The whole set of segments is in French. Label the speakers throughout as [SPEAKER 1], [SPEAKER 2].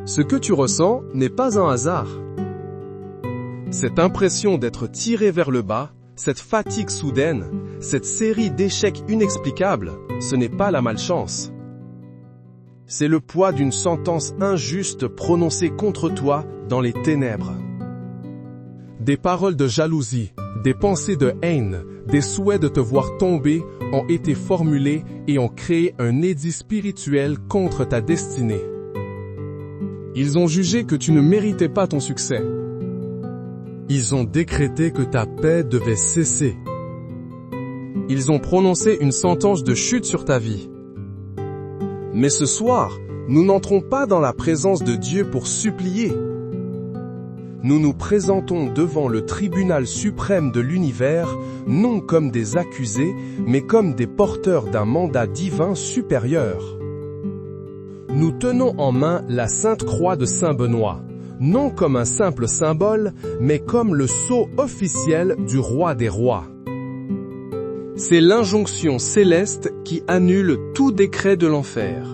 [SPEAKER 1] Ce que tu ressens n'est pas un hasard. Cette impression d'être tiré vers le bas, cette fatigue soudaine, cette série d'échecs inexplicables, ce n'est pas la malchance. C'est le poids d'une sentence injuste prononcée contre toi dans les ténèbres. Des paroles de jalousie, des pensées de haine, des souhaits de te voir tomber ont été formulés et ont créé un édit spirituel contre ta destinée. Ils ont jugé que tu ne méritais pas ton succès. Ils ont décrété que ta paix devait cesser. Ils ont prononcé une sentence de chute sur ta vie. Mais ce soir, nous n'entrons pas dans la présence de Dieu pour supplier. Nous nous présentons devant le tribunal suprême de l'univers, non comme des accusés, mais comme des porteurs d'un mandat divin supérieur. Nous tenons en main la Sainte Croix de Saint Benoît, non comme un simple symbole, mais comme le sceau officiel du Roi des Rois. C'est l'injonction céleste qui annule tout décret de l'enfer.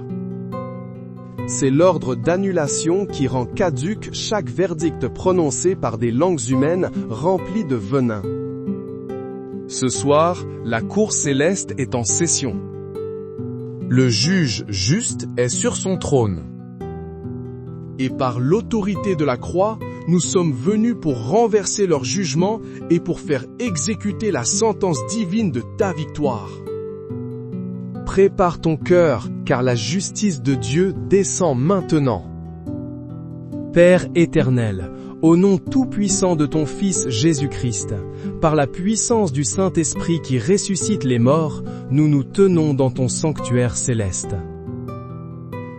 [SPEAKER 1] C'est l'ordre d'annulation qui rend caduque chaque verdict prononcé par des langues humaines remplies de venin. Ce soir, la cour céleste est en session. Le juge juste est sur son trône. Et par l'autorité de la croix, nous sommes venus pour renverser leur jugement et pour faire exécuter la sentence divine de ta victoire. Prépare ton cœur, car la justice de Dieu descend maintenant. Père éternel, au nom tout-puissant de ton Fils Jésus-Christ, par la puissance du Saint-Esprit qui ressuscite les morts, nous nous tenons dans ton sanctuaire céleste.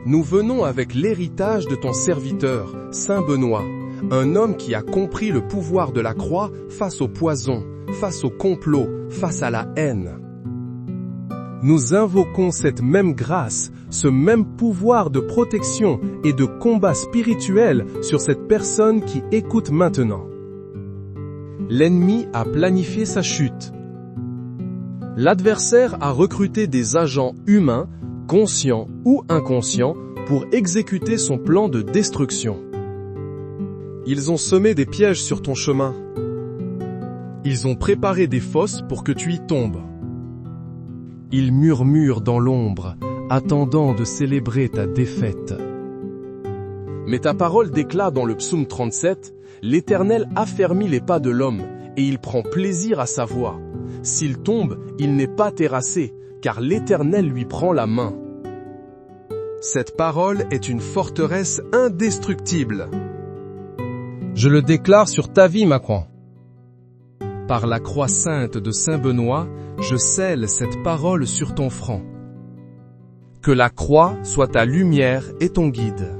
[SPEAKER 1] Nous venons avec l'héritage de ton serviteur, Saint Benoît, un homme qui a compris le pouvoir de la croix face au poison, face au complot, face à la haine. Nous invoquons cette même grâce, ce même pouvoir de protection et de combat spirituel sur cette personne qui écoute maintenant. L'ennemi a planifié sa chute. L'adversaire a recruté des agents humains, conscients ou inconscients, pour exécuter son plan de destruction. Ils ont semé des pièges sur ton chemin. Ils ont préparé des fosses pour que tu y tombes. Ils murmurent dans l'ombre, attendant de célébrer ta défaite. Mais ta parole déclare dans le psaume 37, « L'Éternel affermit les pas de l'homme, et il prend plaisir à sa voix. S'il tombe, il n'est pas terrassé, car l'Éternel lui prend la main. » Cette parole est une forteresse indestructible. Je le déclare sur ta vie, Macron. Par la croix sainte de Saint Benoît, je scelle cette parole sur ton front. Que la croix soit ta lumière et ton guide.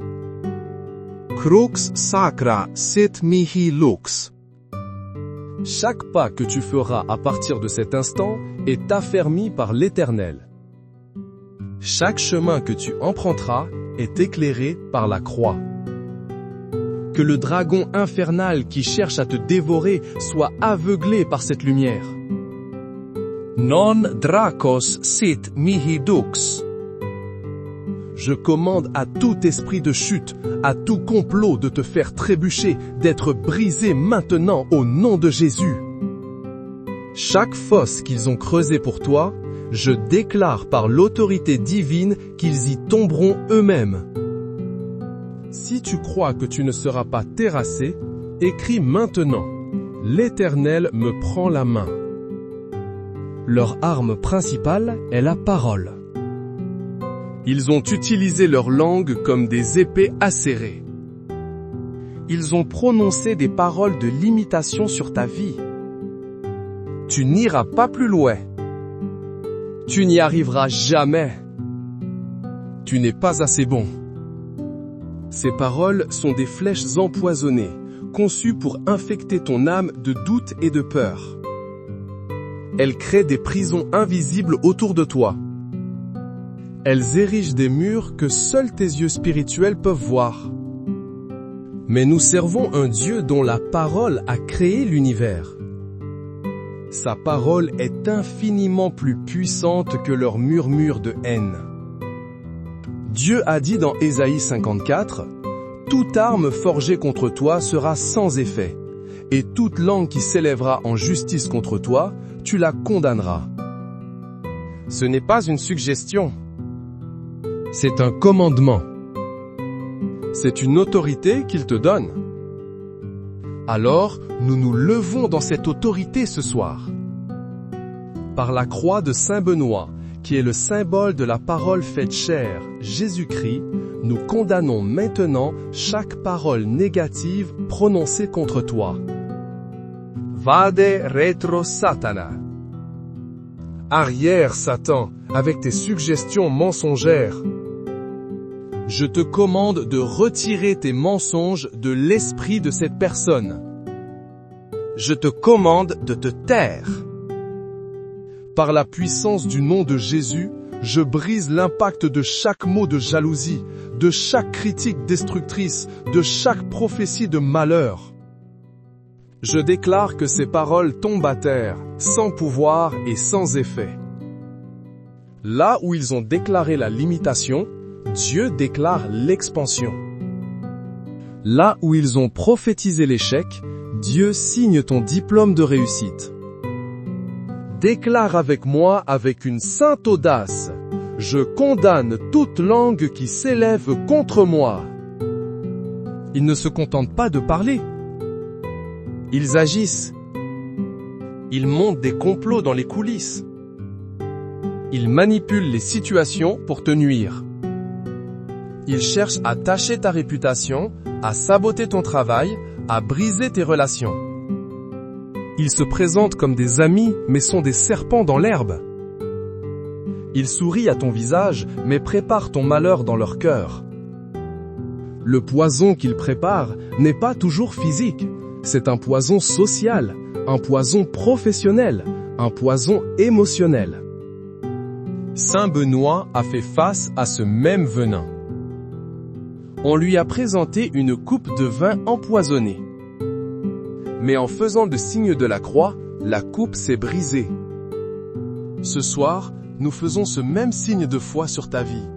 [SPEAKER 1] Crux sacra sit mihi lux. Chaque pas que tu feras à partir de cet instant est affermi par l'Éternel. Chaque chemin que tu emprunteras est éclairé par la croix. Que le dragon infernal qui cherche à te dévorer soit aveuglé par cette lumière. Non dracos sit mihi dux. Je commande à tout esprit de chute, à tout complot de te faire trébucher, d'être brisé maintenant au nom de Jésus. Chaque fosse qu'ils ont creusée pour toi, je déclare par l'autorité divine qu'ils y tomberont eux-mêmes. Si tu crois que tu ne seras pas terrassé, écris maintenant « L'Éternel me prend la main ». Leur arme principale est la parole. Ils ont utilisé leur langue comme des épées acérées. Ils ont prononcé des paroles de limitation sur ta vie. Tu n'iras pas plus loin. Tu n'y arriveras jamais. Tu n'es pas assez bon. Ces paroles sont des flèches empoisonnées, conçues pour infecter ton âme de doute et de peur. Elles créent des prisons invisibles autour de toi. Elles érigent des murs que seuls tes yeux spirituels peuvent voir. Mais nous servons un Dieu dont la parole a créé l'univers. Sa parole est infiniment plus puissante que leurs murmures de haine. Dieu a dit dans Ésaïe 54, « toute arme forgée contre toi sera sans effet, et toute langue qui s'élèvera en justice contre toi, tu la condamneras. Ce n'est pas une suggestion. C'est un commandement. C'est une autorité qu'il te donne. Alors, nous nous levons dans cette autorité ce soir. Par la croix de Saint Benoît, qui est le symbole de la parole faite chair, Jésus-Christ, nous condamnons maintenant chaque parole négative prononcée contre toi. Vade retro Satana. Arrière, Satan, avec tes suggestions mensongères. Je te commande de retirer tes mensonges de l'esprit de cette personne. Je te commande de te taire. Par la puissance du nom de Jésus, je brise l'impact de chaque mot de jalousie, de chaque critique destructrice, de chaque prophétie de malheur. Je déclare que ces paroles tombent à terre, sans pouvoir et sans effet. Là où ils ont déclaré la limitation, Dieu déclare l'expansion. Là où ils ont prophétisé l'échec, Dieu signe ton diplôme de réussite. Déclare avec moi avec une sainte audace: je condamne toute langue qui s'élève contre moi. Ils ne se contentent pas de parler. Ils agissent. Ils montent des complots dans les coulisses. Ils manipulent les situations pour te nuire. Ils cherchent à tacher ta réputation, à saboter ton travail, à briser tes relations. Ils se présentent comme des amis, mais sont des serpents dans l'herbe. Ils sourient à ton visage, mais préparent ton malheur dans leur cœur. Le poison qu'ils préparent n'est pas toujours physique. C'est un poison social, un poison professionnel, un poison émotionnel. Saint Benoît a fait face à ce même venin. On lui a présenté une coupe de vin empoisonnée. Mais en faisant le signe de la croix, la coupe s'est brisée. Ce soir, nous faisons ce même signe de foi sur ta vie.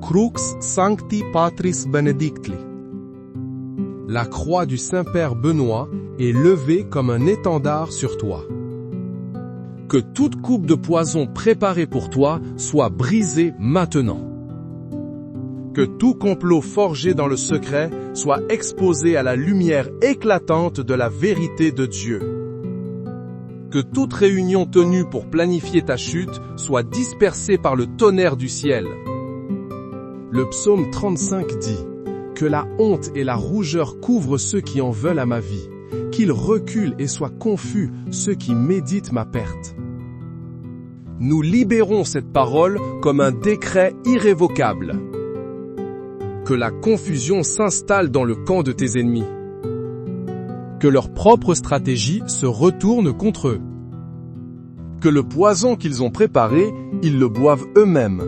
[SPEAKER 1] Crux Sancti Patris Benedicti. La croix du Saint-Père Benoît est levée comme un étendard sur toi. Que toute coupe de poison préparée pour toi soit brisée maintenant. Que tout complot forgé dans le secret soit exposé à la lumière éclatante de la vérité de Dieu. Que toute réunion tenue pour planifier ta chute soit dispersée par le tonnerre du ciel. Le psaume 35 dit: que la honte et la rougeur couvrent ceux qui en veulent à ma vie, qu'ils reculent et soient confus ceux qui méditent ma perte. Nous libérons cette parole comme un décret irrévocable. Que la confusion s'installe dans le camp de tes ennemis. Que leur propre stratégie se retourne contre eux. Que le poison qu'ils ont préparé, ils le boivent eux-mêmes.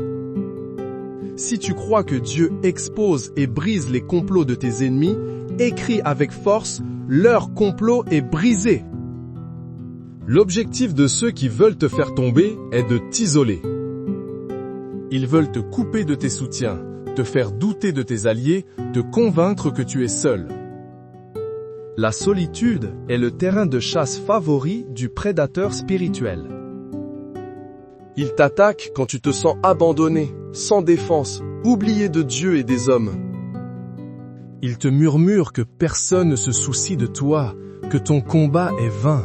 [SPEAKER 1] Si tu crois que Dieu expose et brise les complots de tes ennemis, écris avec force: leur complot est brisé. L'objectif de ceux qui veulent te faire tomber est de t'isoler. Ils veulent te couper de tes soutiens, te faire douter de tes alliés, te convaincre que tu es seul. La solitude est le terrain de chasse favori du prédateur spirituel. Il t'attaque quand tu te sens abandonné, sans défense, oublié de Dieu et des hommes. Il te murmure que personne ne se soucie de toi, que ton combat est vain.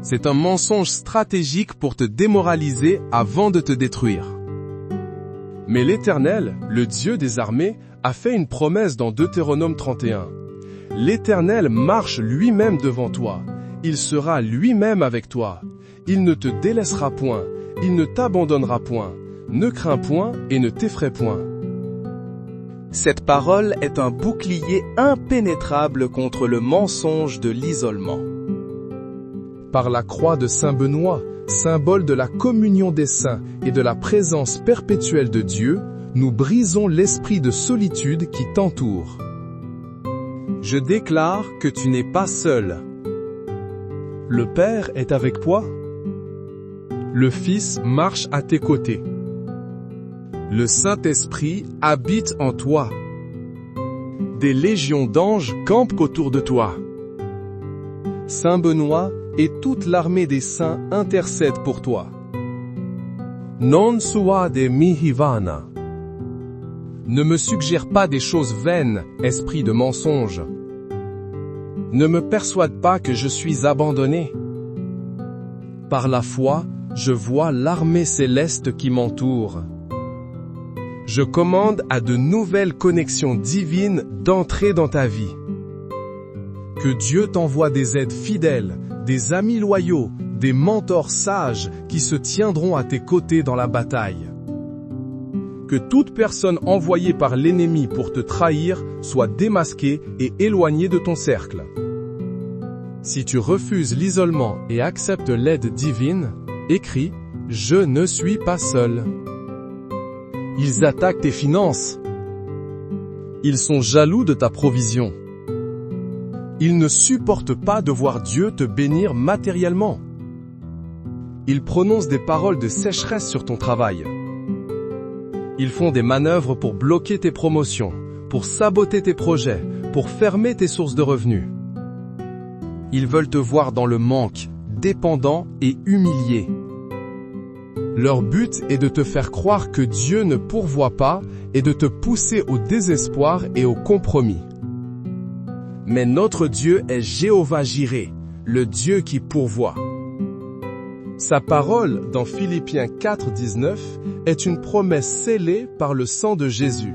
[SPEAKER 1] C'est un mensonge stratégique pour te démoraliser avant de te détruire. Mais l'Éternel, le Dieu des armées, a fait une promesse dans Deutéronome 31. L'Éternel marche lui-même devant toi. Il sera lui-même avec toi. Il ne te délaissera point. Il ne t'abandonnera point. Ne crains point et ne t'effraie point.
[SPEAKER 2] Cette parole est un bouclier impénétrable contre le mensonge de l'isolement.
[SPEAKER 1] Par la croix de Saint Benoît, symbole de la communion des saints et de la présence perpétuelle de Dieu, nous brisons l'esprit de solitude qui t'entoure. Je déclare que tu n'es pas seul. Le Père est avec toi. Le Fils marche à tes côtés. Le Saint-Esprit habite en toi. des légions d'anges campent autour de toi. Saint Benoît et toute l'armée des saints intercèdent pour toi. Non sua de mihi vana. Ne me suggère pas des choses vaines, esprit de mensonge. Ne me persuade pas que je suis abandonné. Par la foi, je vois l'armée céleste qui m'entoure. Je commande à de nouvelles connexions divines d'entrer dans ta vie. Que Dieu t'envoie des aides fidèles, des amis loyaux, des mentors sages qui se tiendront à tes côtés dans la bataille. Que toute personne envoyée par l'ennemi pour te trahir soit démasquée et éloignée de ton cercle. Si tu refuses l'isolement et acceptes l'aide divine, écris « Je ne suis pas seul ». Ils attaquent tes finances. Ils sont jaloux de ta provision. Ils ne supportent pas de voir Dieu te bénir matériellement. Ils prononcent des paroles de sécheresse sur ton travail. Ils font des manœuvres pour bloquer tes promotions, pour saboter tes projets, pour fermer tes sources de revenus. Ils veulent te voir dans le manque, dépendant et humilié. Leur but est de te faire croire que Dieu ne pourvoit pas et de te pousser au désespoir et au compromis. Mais notre Dieu est Jéhovah Jireh, le Dieu qui pourvoit. Sa parole, dans Philippiens 4:19, est une promesse scellée par le sang de Jésus.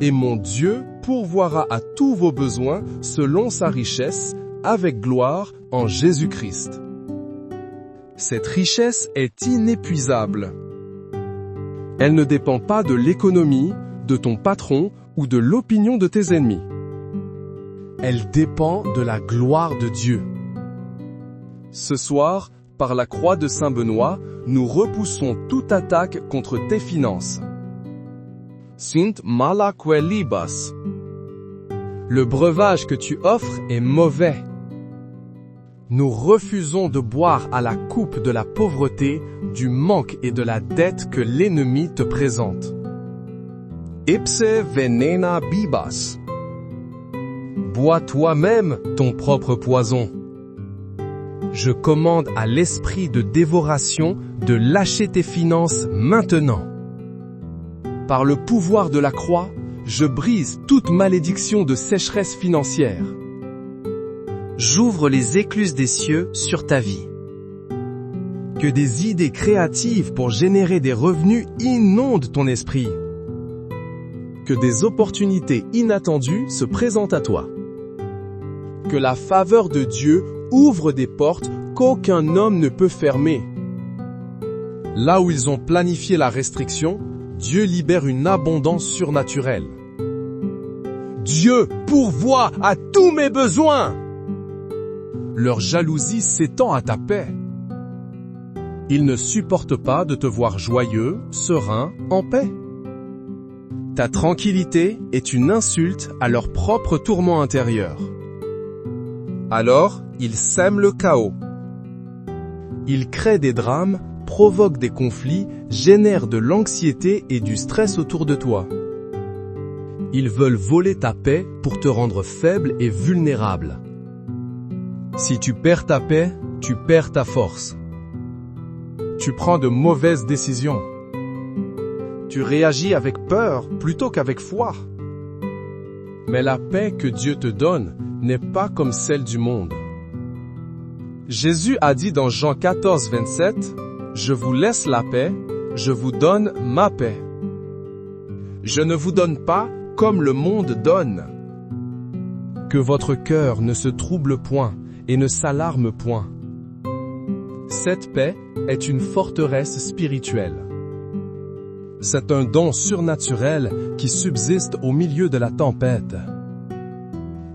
[SPEAKER 1] Et mon Dieu pourvoira à tous vos besoins selon sa richesse, avec gloire en Jésus-Christ. Cette richesse est inépuisable. Elle ne dépend pas de l'économie, de ton patron ou de l'opinion de tes ennemis. Elle dépend de la gloire de Dieu. Ce soir, par la croix de Saint Benoît, nous repoussons toute attaque contre tes finances. Sint malaque libas. Le breuvage que tu offres est mauvais. Nous refusons de boire à la coupe de la pauvreté, du manque et de la dette que l'ennemi te présente. Ipse venena bibas. Bois toi-même ton propre poison. Je commande à l'esprit de dévoration de lâcher tes finances maintenant. Par le pouvoir de la croix, je brise toute malédiction de sécheresse financière.
[SPEAKER 3] J'ouvre les écluses des cieux sur ta vie.
[SPEAKER 1] Que des idées créatives pour générer des revenus inondent ton esprit. Que des opportunités inattendues se présentent à toi. Que la faveur de Dieu ouvre des portes qu'aucun homme ne peut fermer. Là où ils ont planifié la restriction, Dieu libère une abondance surnaturelle. Dieu pourvoit à tous mes besoins. Leur jalousie s'étend à ta paix. Ils ne supportent pas de te voir joyeux, serein, en paix. Ta tranquillité est une insulte à leur propre tourment intérieur. Alors, ils sèment le chaos. Ils créent des drames, provoquent des conflits, génèrent de l'anxiété et du stress autour de toi. Ils veulent voler ta paix pour te rendre faible et vulnérable. Si tu perds ta paix, tu perds ta force. Tu prends de mauvaises décisions. Tu réagis avec peur plutôt qu'avec foi. Mais la paix que Dieu te donne n'est pas comme celle du monde. Jésus a dit dans Jean 14:27, « Je vous laisse la paix, je vous donne ma paix. Je ne vous donne pas comme le monde donne. » Que votre cœur ne se trouble point et ne s'alarme point. Cette paix est une forteresse spirituelle. C'est un don surnaturel qui subsiste au milieu de la tempête.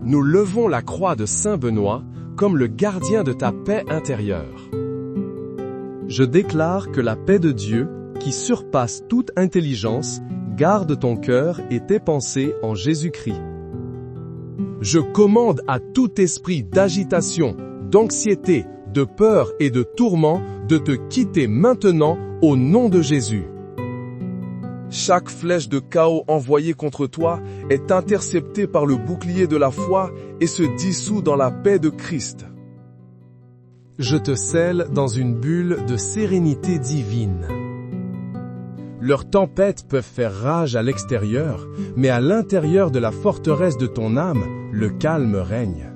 [SPEAKER 1] Nous levons la croix de Saint Benoît comme le gardien de ta paix intérieure. Je déclare que la paix de Dieu, qui surpasse toute intelligence, garde ton cœur et tes pensées en Jésus-Christ. Je commande à tout esprit d'agitation, d'anxiété, de peur et de tourment de te quitter maintenant au nom de Jésus. Chaque flèche de chaos envoyée contre toi est interceptée par le bouclier de la foi et se dissout dans la paix de Christ. Je te scelle dans une bulle de sérénité divine. Leurs tempêtes peuvent faire rage à l'extérieur, mais à l'intérieur de la forteresse de ton âme, le calme règne.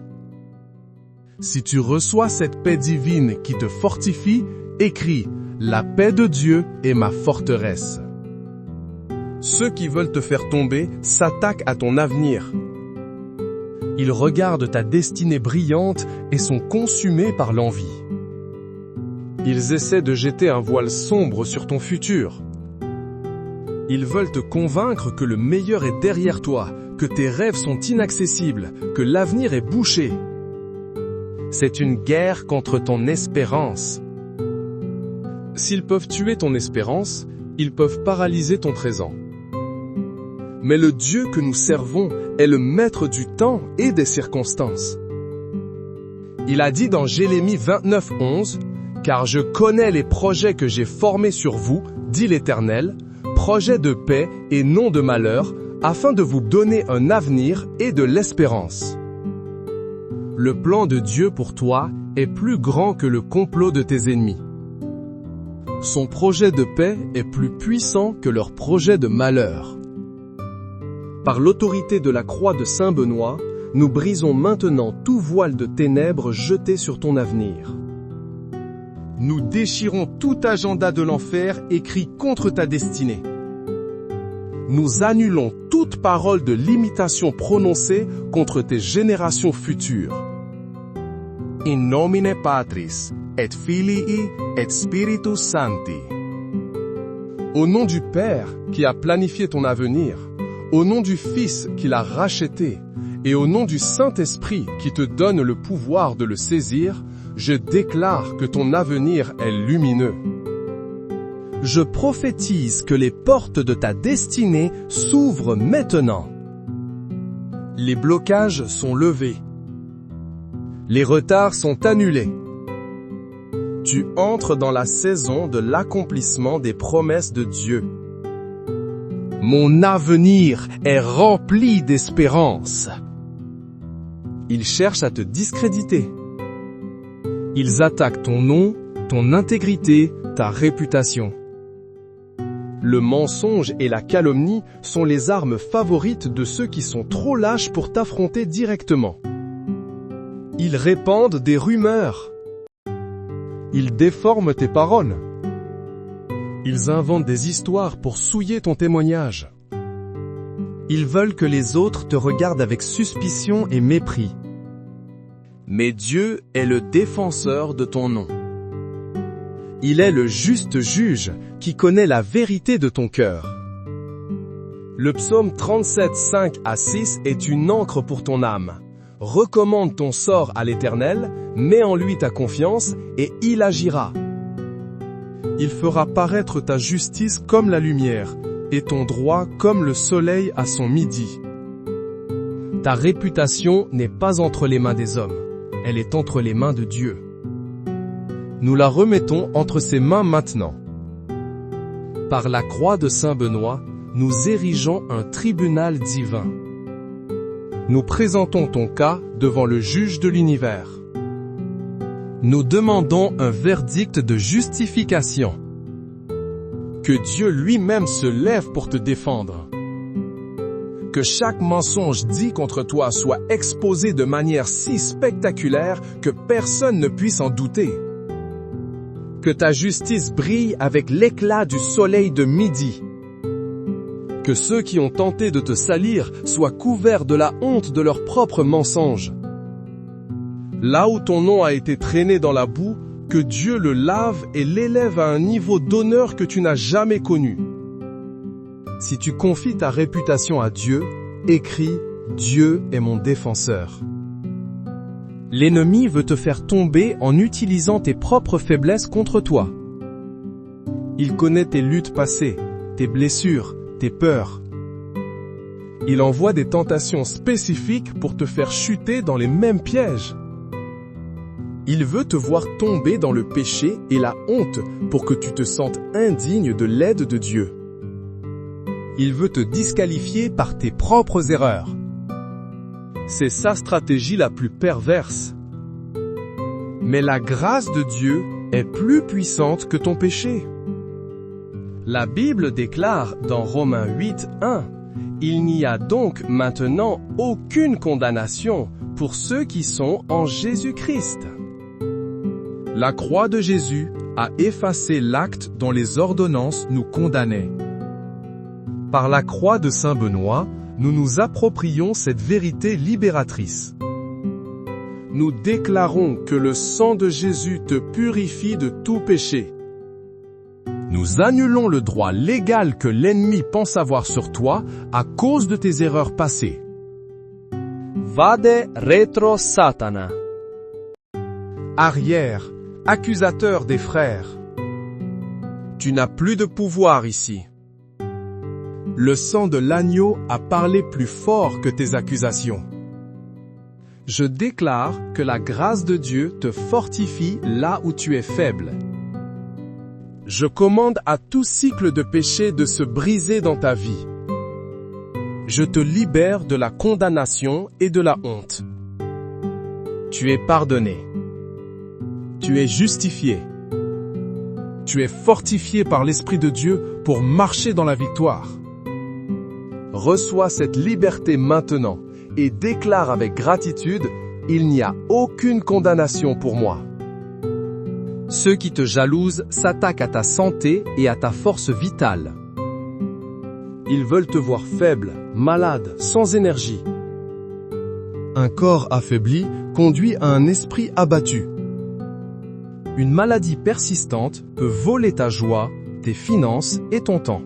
[SPEAKER 1] Si tu reçois cette paix divine qui te fortifie, écris « La paix de Dieu est ma forteresse ». Ceux qui veulent te faire tomber s'attaquent à ton avenir. Ils regardent ta destinée brillante et sont consumés par l'envie. Ils essaient de jeter un voile sombre sur ton futur. Ils veulent te convaincre que le meilleur est derrière toi, que tes rêves sont inaccessibles, que l'avenir est bouché. C'est une guerre contre ton espérance. S'ils peuvent tuer ton espérance, ils peuvent paralyser ton présent. Mais le Dieu que nous servons est le maître du temps et des circonstances. Il a dit dans Jérémie 29:11, « Car je connais les projets que j'ai formés sur vous, dit l'Éternel, projets de paix et non de malheur, afin de vous donner un avenir et de l'espérance. » Le plan de Dieu pour toi est plus grand que le complot de tes ennemis. Son projet de paix est plus puissant que leur projet de malheur. Par l'autorité de la croix de Saint Benoît, nous brisons maintenant tout voile de ténèbres jeté sur ton avenir. Nous déchirons tout agenda de l'enfer écrit contre ta destinée. Nous annulons toute parole de limitation prononcée contre tes générations futures. In nomine Patris, et Filii, et Spiritus Sancti. Au nom du Père qui a planifié ton avenir, au nom du Fils qui l'a racheté, et au nom du Saint-Esprit qui te donne le pouvoir de le saisir, je déclare que ton avenir est lumineux. Je prophétise que les portes de ta destinée s'ouvrent maintenant. Les blocages sont levés. Les retards sont annulés. Tu entres dans la saison de l'accomplissement des promesses de Dieu. Mon avenir est rempli d'espérance. Ils cherchent à te discréditer. Ils attaquent ton nom, ton intégrité, ta réputation. Le mensonge et la calomnie sont les armes favorites de ceux qui sont trop lâches pour t'affronter directement. Ils répandent des rumeurs. Ils déforment tes paroles. Ils inventent des histoires pour souiller ton témoignage. Ils veulent que les autres te regardent avec suspicion et mépris. Mais Dieu est le défenseur de ton nom. Il est le juste juge qui connaît la vérité de ton cœur. Le psaume 37, 5 à 6 est une ancre pour ton âme. Recommande ton sort à l'Éternel, mets en lui ta confiance et il agira. Il fera paraître ta justice comme la lumière et ton droit comme le soleil à son midi. Ta réputation n'est pas entre les mains des hommes, elle est entre les mains de Dieu. Nous la remettons entre ses mains maintenant. Par la croix de Saint Benoît, nous érigeons un tribunal divin. Nous présentons ton cas devant le juge de l'univers. Nous demandons un verdict de justification. Que Dieu lui-même se lève pour te défendre. Que chaque mensonge dit contre toi soit exposé de manière si spectaculaire que personne ne puisse en douter. Que ta justice brille avec l'éclat du soleil de midi. Que ceux qui ont tenté de te salir soient couverts de la honte de leurs propres mensonges. Là où ton nom a été traîné dans la boue, que Dieu le lave et l'élève à un niveau d'honneur que tu n'as jamais connu. Si tu confies ta réputation à Dieu, écris « Dieu est mon défenseur ». L'ennemi veut te faire tomber en utilisant tes propres faiblesses contre toi. Il connaît tes luttes passées, tes blessures, tes peurs. Il envoie des tentations spécifiques pour te faire chuter dans les mêmes pièges. Il veut te voir tomber dans le péché et la honte pour que tu te sentes indigne de l'aide de Dieu.
[SPEAKER 2] Il veut te disqualifier par tes propres erreurs.
[SPEAKER 1] C'est sa stratégie la plus perverse. Mais la grâce de Dieu est plus puissante que ton péché. La Bible déclare dans Romains 8:1, « Il n'y a donc maintenant aucune condamnation pour ceux qui sont en Jésus-Christ. » La croix de Jésus a effacé l'acte dont les ordonnances nous condamnaient. Par la croix de Saint Benoît, nous nous approprions cette vérité libératrice. Nous déclarons que le sang de Jésus te purifie de tout péché. Nous annulons le droit légal que l'ennemi pense avoir sur toi à cause de tes erreurs passées.
[SPEAKER 2] Vade retro Satana.
[SPEAKER 1] Arrière, accusateur des frères. Tu n'as plus de pouvoir ici. Le sang de l'agneau a parlé plus fort que tes accusations. Je déclare que la grâce de Dieu te fortifie là où tu es faible. Je commande à tout cycle de péché de se briser dans ta vie. Je te libère de la condamnation et de la honte. Tu es pardonné. Tu es justifié. Tu es fortifié par l'Esprit de Dieu pour marcher dans la victoire. Reçois cette liberté maintenant et déclare avec gratitude, « Il n'y a aucune condamnation pour moi. » Ceux qui te jalousent s'attaquent à ta santé et à ta force vitale. Ils veulent te voir faible, malade, sans énergie. Un corps affaibli conduit à un esprit abattu. Une maladie persistante peut voler ta joie, tes finances et ton temps.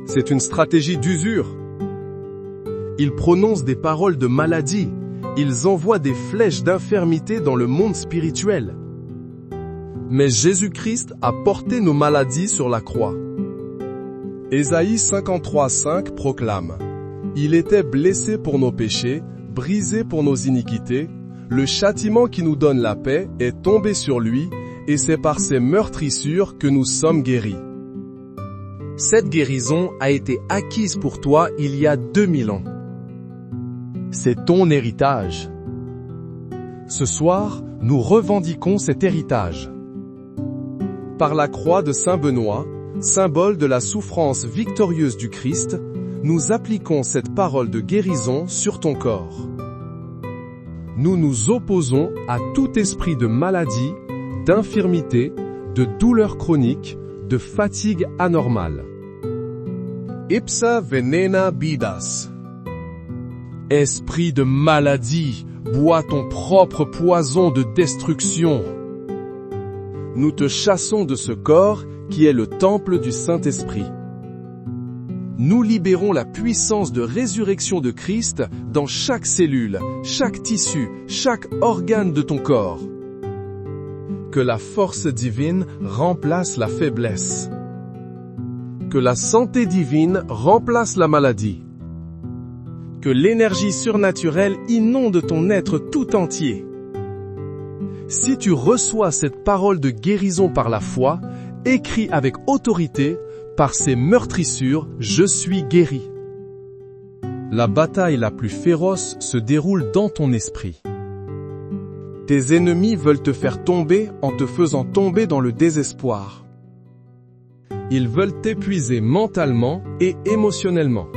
[SPEAKER 1] C'est une stratégie d'usure. Ils prononcent des paroles de maladie. Ils envoient des flèches d'infirmité dans le monde spirituel. Mais Jésus-Christ a porté nos maladies sur la croix. Ésaïe 53:5 proclame « Il était blessé pour nos péchés, brisé pour nos iniquités. Le châtiment qui nous donne la paix est tombé sur lui, et c'est par ses meurtrissures que nous sommes guéris. » Cette guérison a été acquise pour toi il y a 2000 ans. C'est ton héritage. Ce soir, nous revendiquons cet héritage. Par la croix de Saint Benoît, symbole de la souffrance victorieuse du Christ, nous appliquons cette parole de guérison sur ton corps. Nous nous opposons à tout esprit de maladie, d'infirmité, de douleur chronique, de fatigue anormale. Ipsa venena vidas. Esprit de maladie, bois ton propre poison de destruction. Nous te chassons de ce corps qui est le temple du Saint-Esprit. Nous libérons la puissance de résurrection de Christ dans chaque cellule, chaque tissu, chaque organe de ton corps. Que la force divine remplace la faiblesse. Que la santé divine remplace la maladie. Que l'énergie surnaturelle inonde ton être tout entier. Si tu reçois cette parole de guérison par la foi, écris avec autorité, par ces meurtrissures, je suis guéri. La bataille la plus féroce se déroule dans ton esprit. Tes ennemis veulent te faire tomber en te faisant tomber dans le désespoir. Ils veulent t'épuiser mentalement et émotionnellement.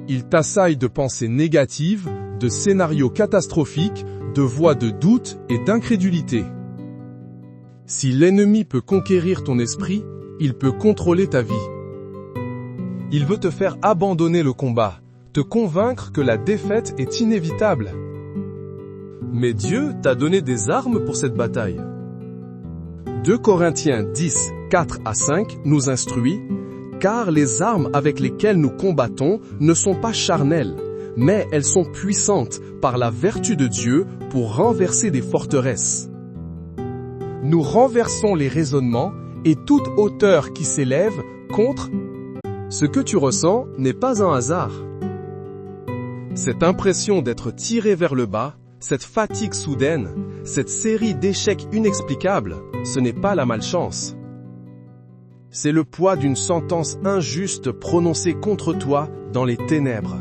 [SPEAKER 1] Ils t'assaillent de pensées négatives, de scénarios catastrophiques, de voix de doute et d'incrédulité. Si l'ennemi peut conquérir ton esprit, il peut contrôler ta vie. Il veut te faire abandonner le combat, te convaincre que la défaite est inévitable. Mais Dieu t'a donné des armes pour cette bataille. 2 Corinthiens 10, 4 à 5 nous instruit « Car les armes avec lesquelles nous combattons ne sont pas charnelles, mais elles sont puissantes par la vertu de Dieu pour renverser des forteresses. Nous renversons les raisonnements et toute hauteur qui s'élève contre. Ce que tu ressens n'est pas un hasard. Cette impression d'être tiré vers le bas, cette fatigue soudaine, cette série d'échecs inexplicables, ce n'est pas la malchance. C'est le poids d'une sentence injuste prononcée contre toi dans les ténèbres.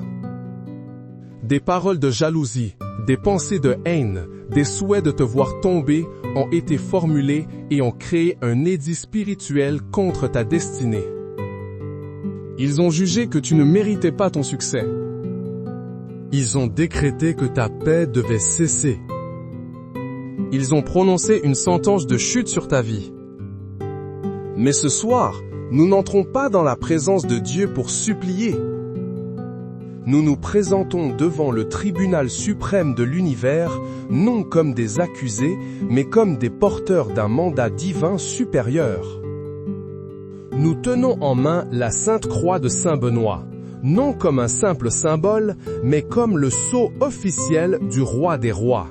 [SPEAKER 1] Des paroles de jalousie, des pensées de haine, des souhaits de te voir tomber ont été formulés et ont créé un édit spirituel contre ta destinée. Ils ont jugé que tu ne méritais pas ton succès. Ils ont décrété que ta paix devait cesser. Ils ont prononcé une sentence de chute sur ta vie. Mais ce soir, nous n'entrons pas dans la présence de Dieu pour supplier. Nous nous présentons devant le tribunal suprême de l'univers, non comme des accusés, mais comme des porteurs d'un mandat divin supérieur. Nous tenons en main la Sainte Croix de Saint Benoît, non comme un simple symbole, mais comme le sceau officiel du Roi des Rois.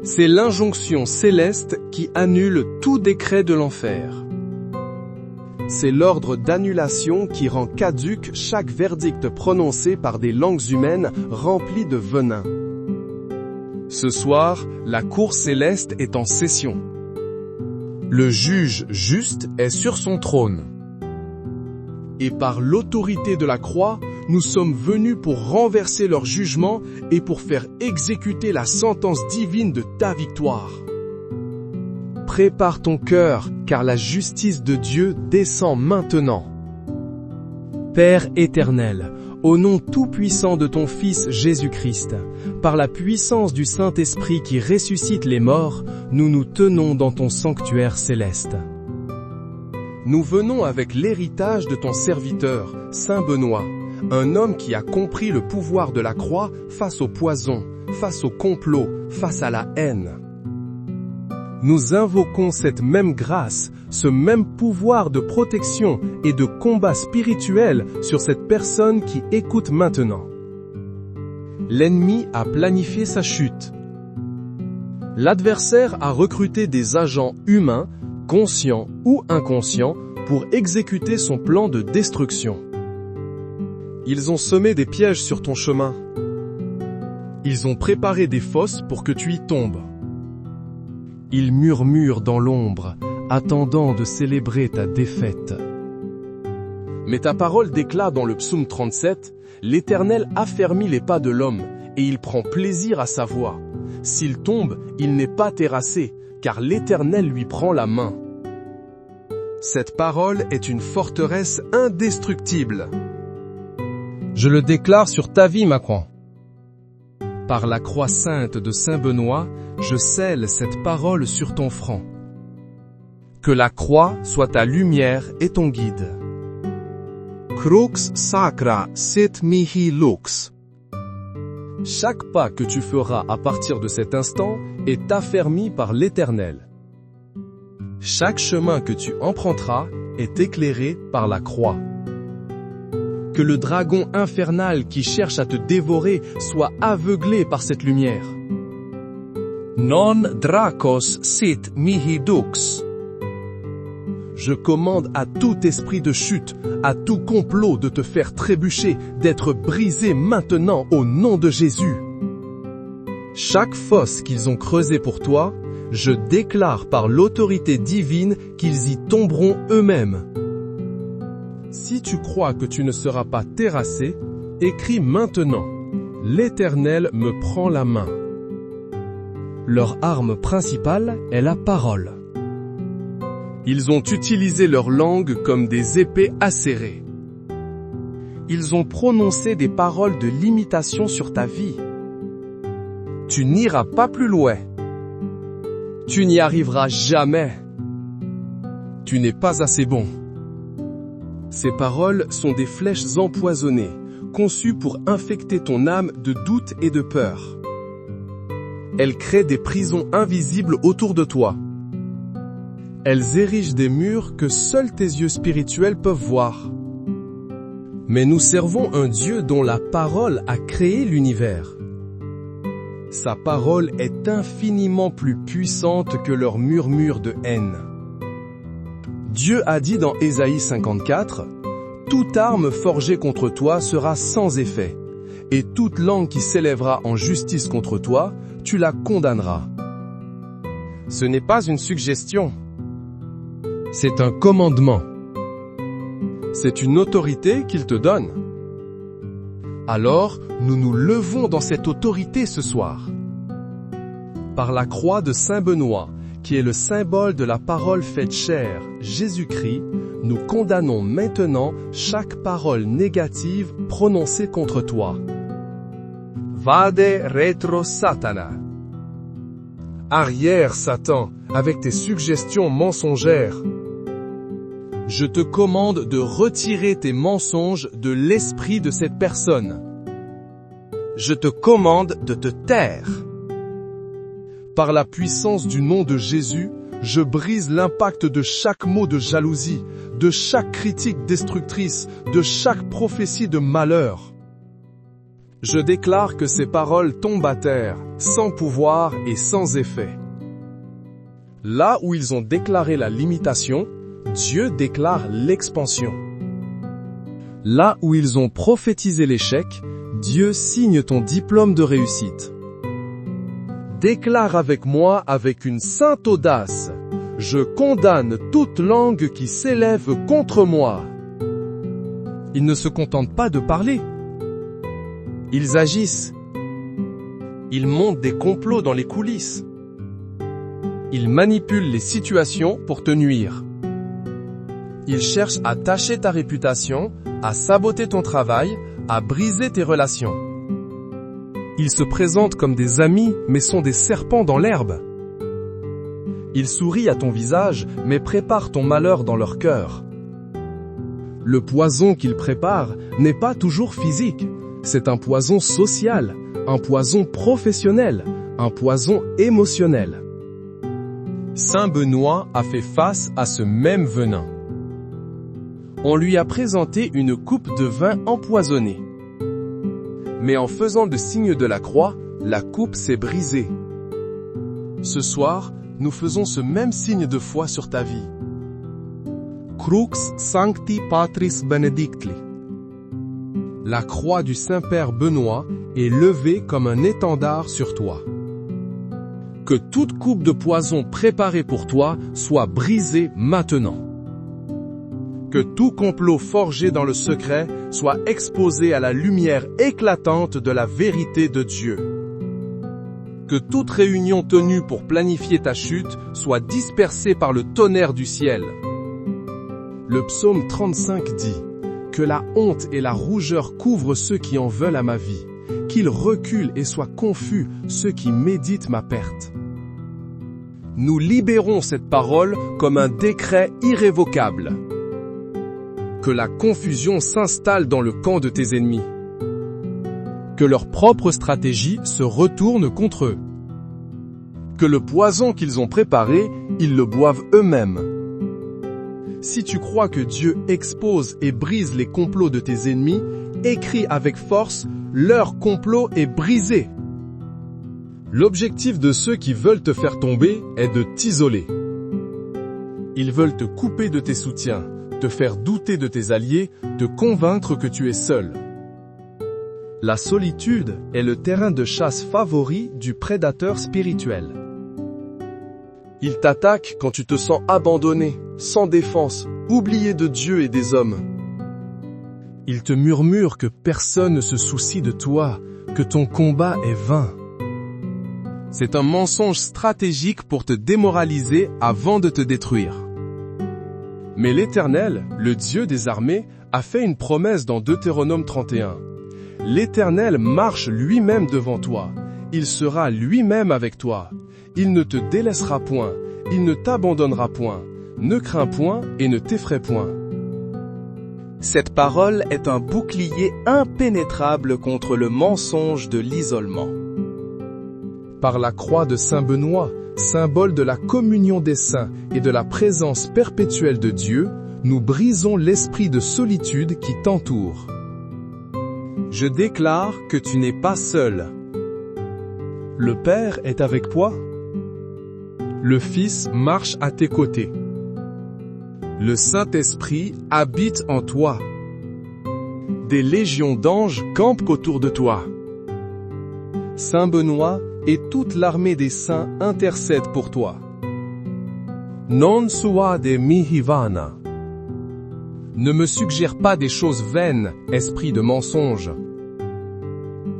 [SPEAKER 1] C'est l'injonction céleste qui annule tout décret de l'enfer. C'est l'ordre d'annulation qui rend caduque chaque verdict prononcé par des langues humaines remplies de venin. Ce soir, la cour céleste est en session. Le juge juste est sur son trône. Et par l'autorité de la croix, nous sommes venus pour renverser leur jugement et pour faire exécuter la sentence divine de ta victoire. Prépare ton cœur, car la justice de Dieu descend maintenant. Père éternel, au nom tout-puissant de ton Fils Jésus-Christ, par la puissance du Saint-Esprit qui ressuscite les morts, nous nous tenons dans ton sanctuaire céleste. Nous venons avec l'héritage de ton serviteur, Saint Benoît, un homme qui a compris le pouvoir de la croix face au poison, face au complot, face à la haine. Nous invoquons cette même grâce, ce même pouvoir de protection et de combat spirituel sur cette personne qui écoute maintenant. L'ennemi a planifié sa chute. L'adversaire a recruté des agents humains, conscients ou inconscients, pour exécuter son plan de destruction. Ils ont semé des pièges sur ton chemin. Ils ont préparé des fosses pour que tu y tombes. Ils murmurent dans l'ombre, attendant de célébrer ta défaite. Mais ta parole déclare dans le psaume 37, « L'Éternel affermit les pas de l'homme, et il prend plaisir à sa voix. S'il tombe, il n'est pas terrassé, car l'Éternel lui prend la main. » Cette parole est une forteresse indestructible. Je le déclare sur ta vie, Macron. Par la croix sainte de Saint Benoît, je scelle cette parole sur ton front. Que la croix soit ta lumière et ton guide. Crux sacra sit mihi lux. Chaque pas que tu feras à partir de cet instant est affermi par l'Éternel. Chaque chemin que tu emprunteras est éclairé par la croix. Que le dragon infernal qui cherche à te dévorer soit aveuglé par cette lumière. Non dracos sit mihi dux. Je commande à tout esprit de chute, à tout complot de te faire trébucher, d'être brisé maintenant au nom de Jésus. Chaque fosse qu'ils ont creusée pour toi, je déclare par l'autorité divine qu'ils y tomberont eux-mêmes. Si tu crois que tu ne seras pas terrassé, écris maintenant « L'Éternel me prend la main ». Leur arme principale est la parole. Ils ont utilisé leur langue comme des épées acérées. Ils ont prononcé des paroles de limitation sur ta vie. Tu n'iras pas plus loin. Tu n'y arriveras jamais. Tu n'es pas assez bon. Ces paroles sont des flèches empoisonnées, conçues pour infecter ton âme de doute et de peur. Elles créent des prisons invisibles autour de toi. Elles érigent des murs que seuls tes yeux spirituels peuvent voir. Mais nous servons un Dieu dont la parole a créé l'univers. Sa parole est infiniment plus puissante que leurs murmures de haine. Dieu a dit dans Ésaïe 54, « Toute arme forgée contre toi sera sans effet, et toute langue qui s'élèvera en justice contre toi, tu la condamneras. » Ce n'est pas une suggestion. C'est un commandement. C'est une autorité qu'il te donne. Alors, nous nous levons dans cette autorité ce soir. Par la croix de Saint Benoît, qui est le symbole de la parole faite chair, Jésus-Christ, nous condamnons maintenant chaque parole négative prononcée contre toi. Vade retro Satana. Arrière, Satan, avec tes suggestions mensongères. Je te commande de retirer tes mensonges de l'esprit de cette personne. Je te commande de te taire. Par la puissance du nom de Jésus, je brise l'impact de chaque mot de jalousie, de chaque critique destructrice, de chaque prophétie de malheur. Je déclare que ces paroles tombent à terre, sans pouvoir et sans effet. Là où ils ont déclaré la limitation, Dieu déclare l'expansion. Là où ils ont prophétisé l'échec, Dieu signe ton diplôme de réussite. Déclare avec moi avec une sainte audace: je condamne toute langue qui s'élève contre moi. Ils ne se contentent pas de parler. Ils agissent. Ils montent des complots dans les coulisses. Ils manipulent les situations pour te nuire. Ils cherchent à tacher ta réputation, à saboter ton travail, à briser tes relations. Ils se présentent comme des amis, mais sont des serpents dans l'herbe. Ils sourient à ton visage, mais préparent ton malheur dans leur cœur. Le poison qu'ils préparent n'est pas toujours physique. C'est un poison social, un poison professionnel, un poison émotionnel. Saint Benoît a fait face à ce même venin. On lui a présenté une coupe de vin empoisonné. Mais en faisant le signe de la croix, la coupe s'est brisée. Ce soir, nous faisons ce même signe de foi sur ta vie. Crux Sancti Patris Benedicti. La croix du Saint-Père Benoît est levée comme un étendard sur toi. Que toute coupe de poison préparée pour toi soit brisée maintenant. Que tout complot forgé dans le secret soit exposé à la lumière éclatante de la vérité de Dieu. Que toute réunion tenue pour planifier ta chute soit dispersée par le tonnerre du ciel. Le psaume 35 dit: que la honte et la rougeur couvrent ceux qui en veulent à ma vie, qu'ils reculent et soient confus ceux qui méditent ma perte. Nous libérons cette parole comme un décret irrévocable. Que la confusion s'installe dans le camp de tes ennemis. Que leur propre stratégie se retourne contre eux. Que le poison qu'ils ont préparé, ils le boivent eux-mêmes. Si tu crois que Dieu expose et brise les complots de tes ennemis, écris avec force: leur complot est brisé. L'objectif de ceux qui veulent te faire tomber est de t'isoler. Ils veulent te couper de tes soutiens, te faire douter de tes alliés, te convaincre que tu es seul. La solitude est le terrain de chasse favori du prédateur spirituel. Il t'attaque quand tu te sens abandonné, sans défense, oublié de Dieu et des hommes. Il te murmure que personne ne se soucie de toi, que ton combat est vain. C'est un mensonge stratégique pour te démoraliser avant de te détruire. Mais l'Éternel, le Dieu des armées, a fait une promesse dans Deutéronome 31. L'Éternel marche lui-même devant toi. Il sera lui-même avec toi. Il ne te délaissera point. Il ne t'abandonnera point. Ne crains point et ne t'effraie point.
[SPEAKER 2] Cette parole est un bouclier impénétrable contre le mensonge de l'isolement.
[SPEAKER 1] Par la croix de Saint Benoît, symbole de la communion des saints et de la présence perpétuelle de Dieu, nous brisons l'esprit de solitude qui t'entoure. Je déclare que tu n'es pas seul. Le Père est avec toi. Le Fils marche à tes côtés. Le Saint-Esprit habite en toi. Des légions d'anges campent autour de toi. Saint Benoît et toute l'armée des saints intercèdent pour toi. Non suade mihi vana. Ne me suggère pas des choses vaines, esprit de mensonge.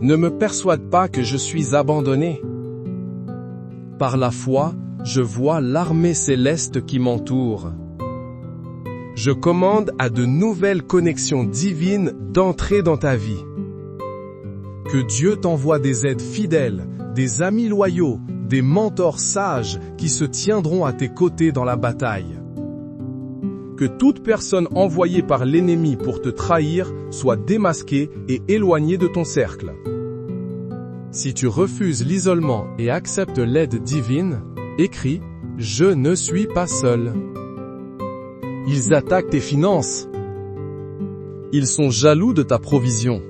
[SPEAKER 1] Ne me persuade pas que je suis abandonné. Par la foi, je vois l'armée céleste qui m'entoure. Je commande à de nouvelles connexions divines d'entrer dans ta vie. Que Dieu t'envoie des aides fidèles, des amis loyaux, des mentors sages qui se tiendront à tes côtés dans la bataille. Que toute personne envoyée par l'ennemi pour te trahir soit démasquée et éloignée de ton cercle. Si tu refuses l'isolement et acceptes l'aide divine, écris « Je ne suis pas seul ». Ils attaquent tes finances. Ils sont jaloux de ta provision.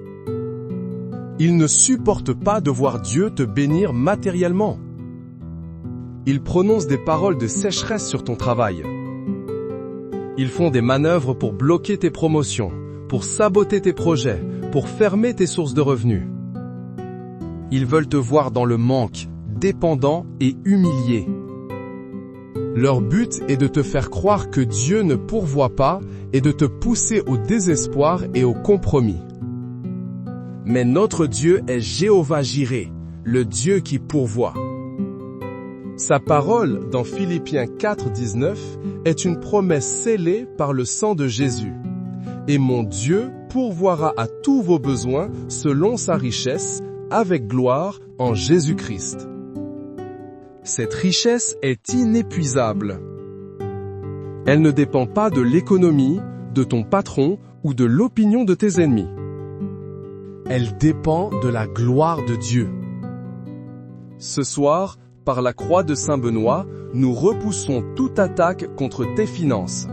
[SPEAKER 1] Ils ne supportent pas de voir Dieu te bénir matériellement. Ils prononcent des paroles de sécheresse sur ton travail. Ils font des manœuvres pour bloquer tes promotions, pour saboter tes projets, pour fermer tes sources de revenus. Ils veulent te voir dans le manque, dépendant et humilié. Leur but est de te faire croire que Dieu ne pourvoit pas et de te pousser au désespoir et au compromis. Mais notre Dieu est Jéhovah-Jireh, le Dieu qui pourvoit. Sa parole, dans Philippiens 4:19, est une promesse scellée par le sang de Jésus. Et mon Dieu pourvoira à tous vos besoins selon sa richesse, avec gloire en Jésus-Christ. Cette richesse est inépuisable. Elle ne dépend pas de l'économie, de ton patron ou de l'opinion de tes ennemis. Elle dépend de la gloire de Dieu. Ce soir, par la croix de Saint-Benoît, nous repoussons toute attaque contre tes finances.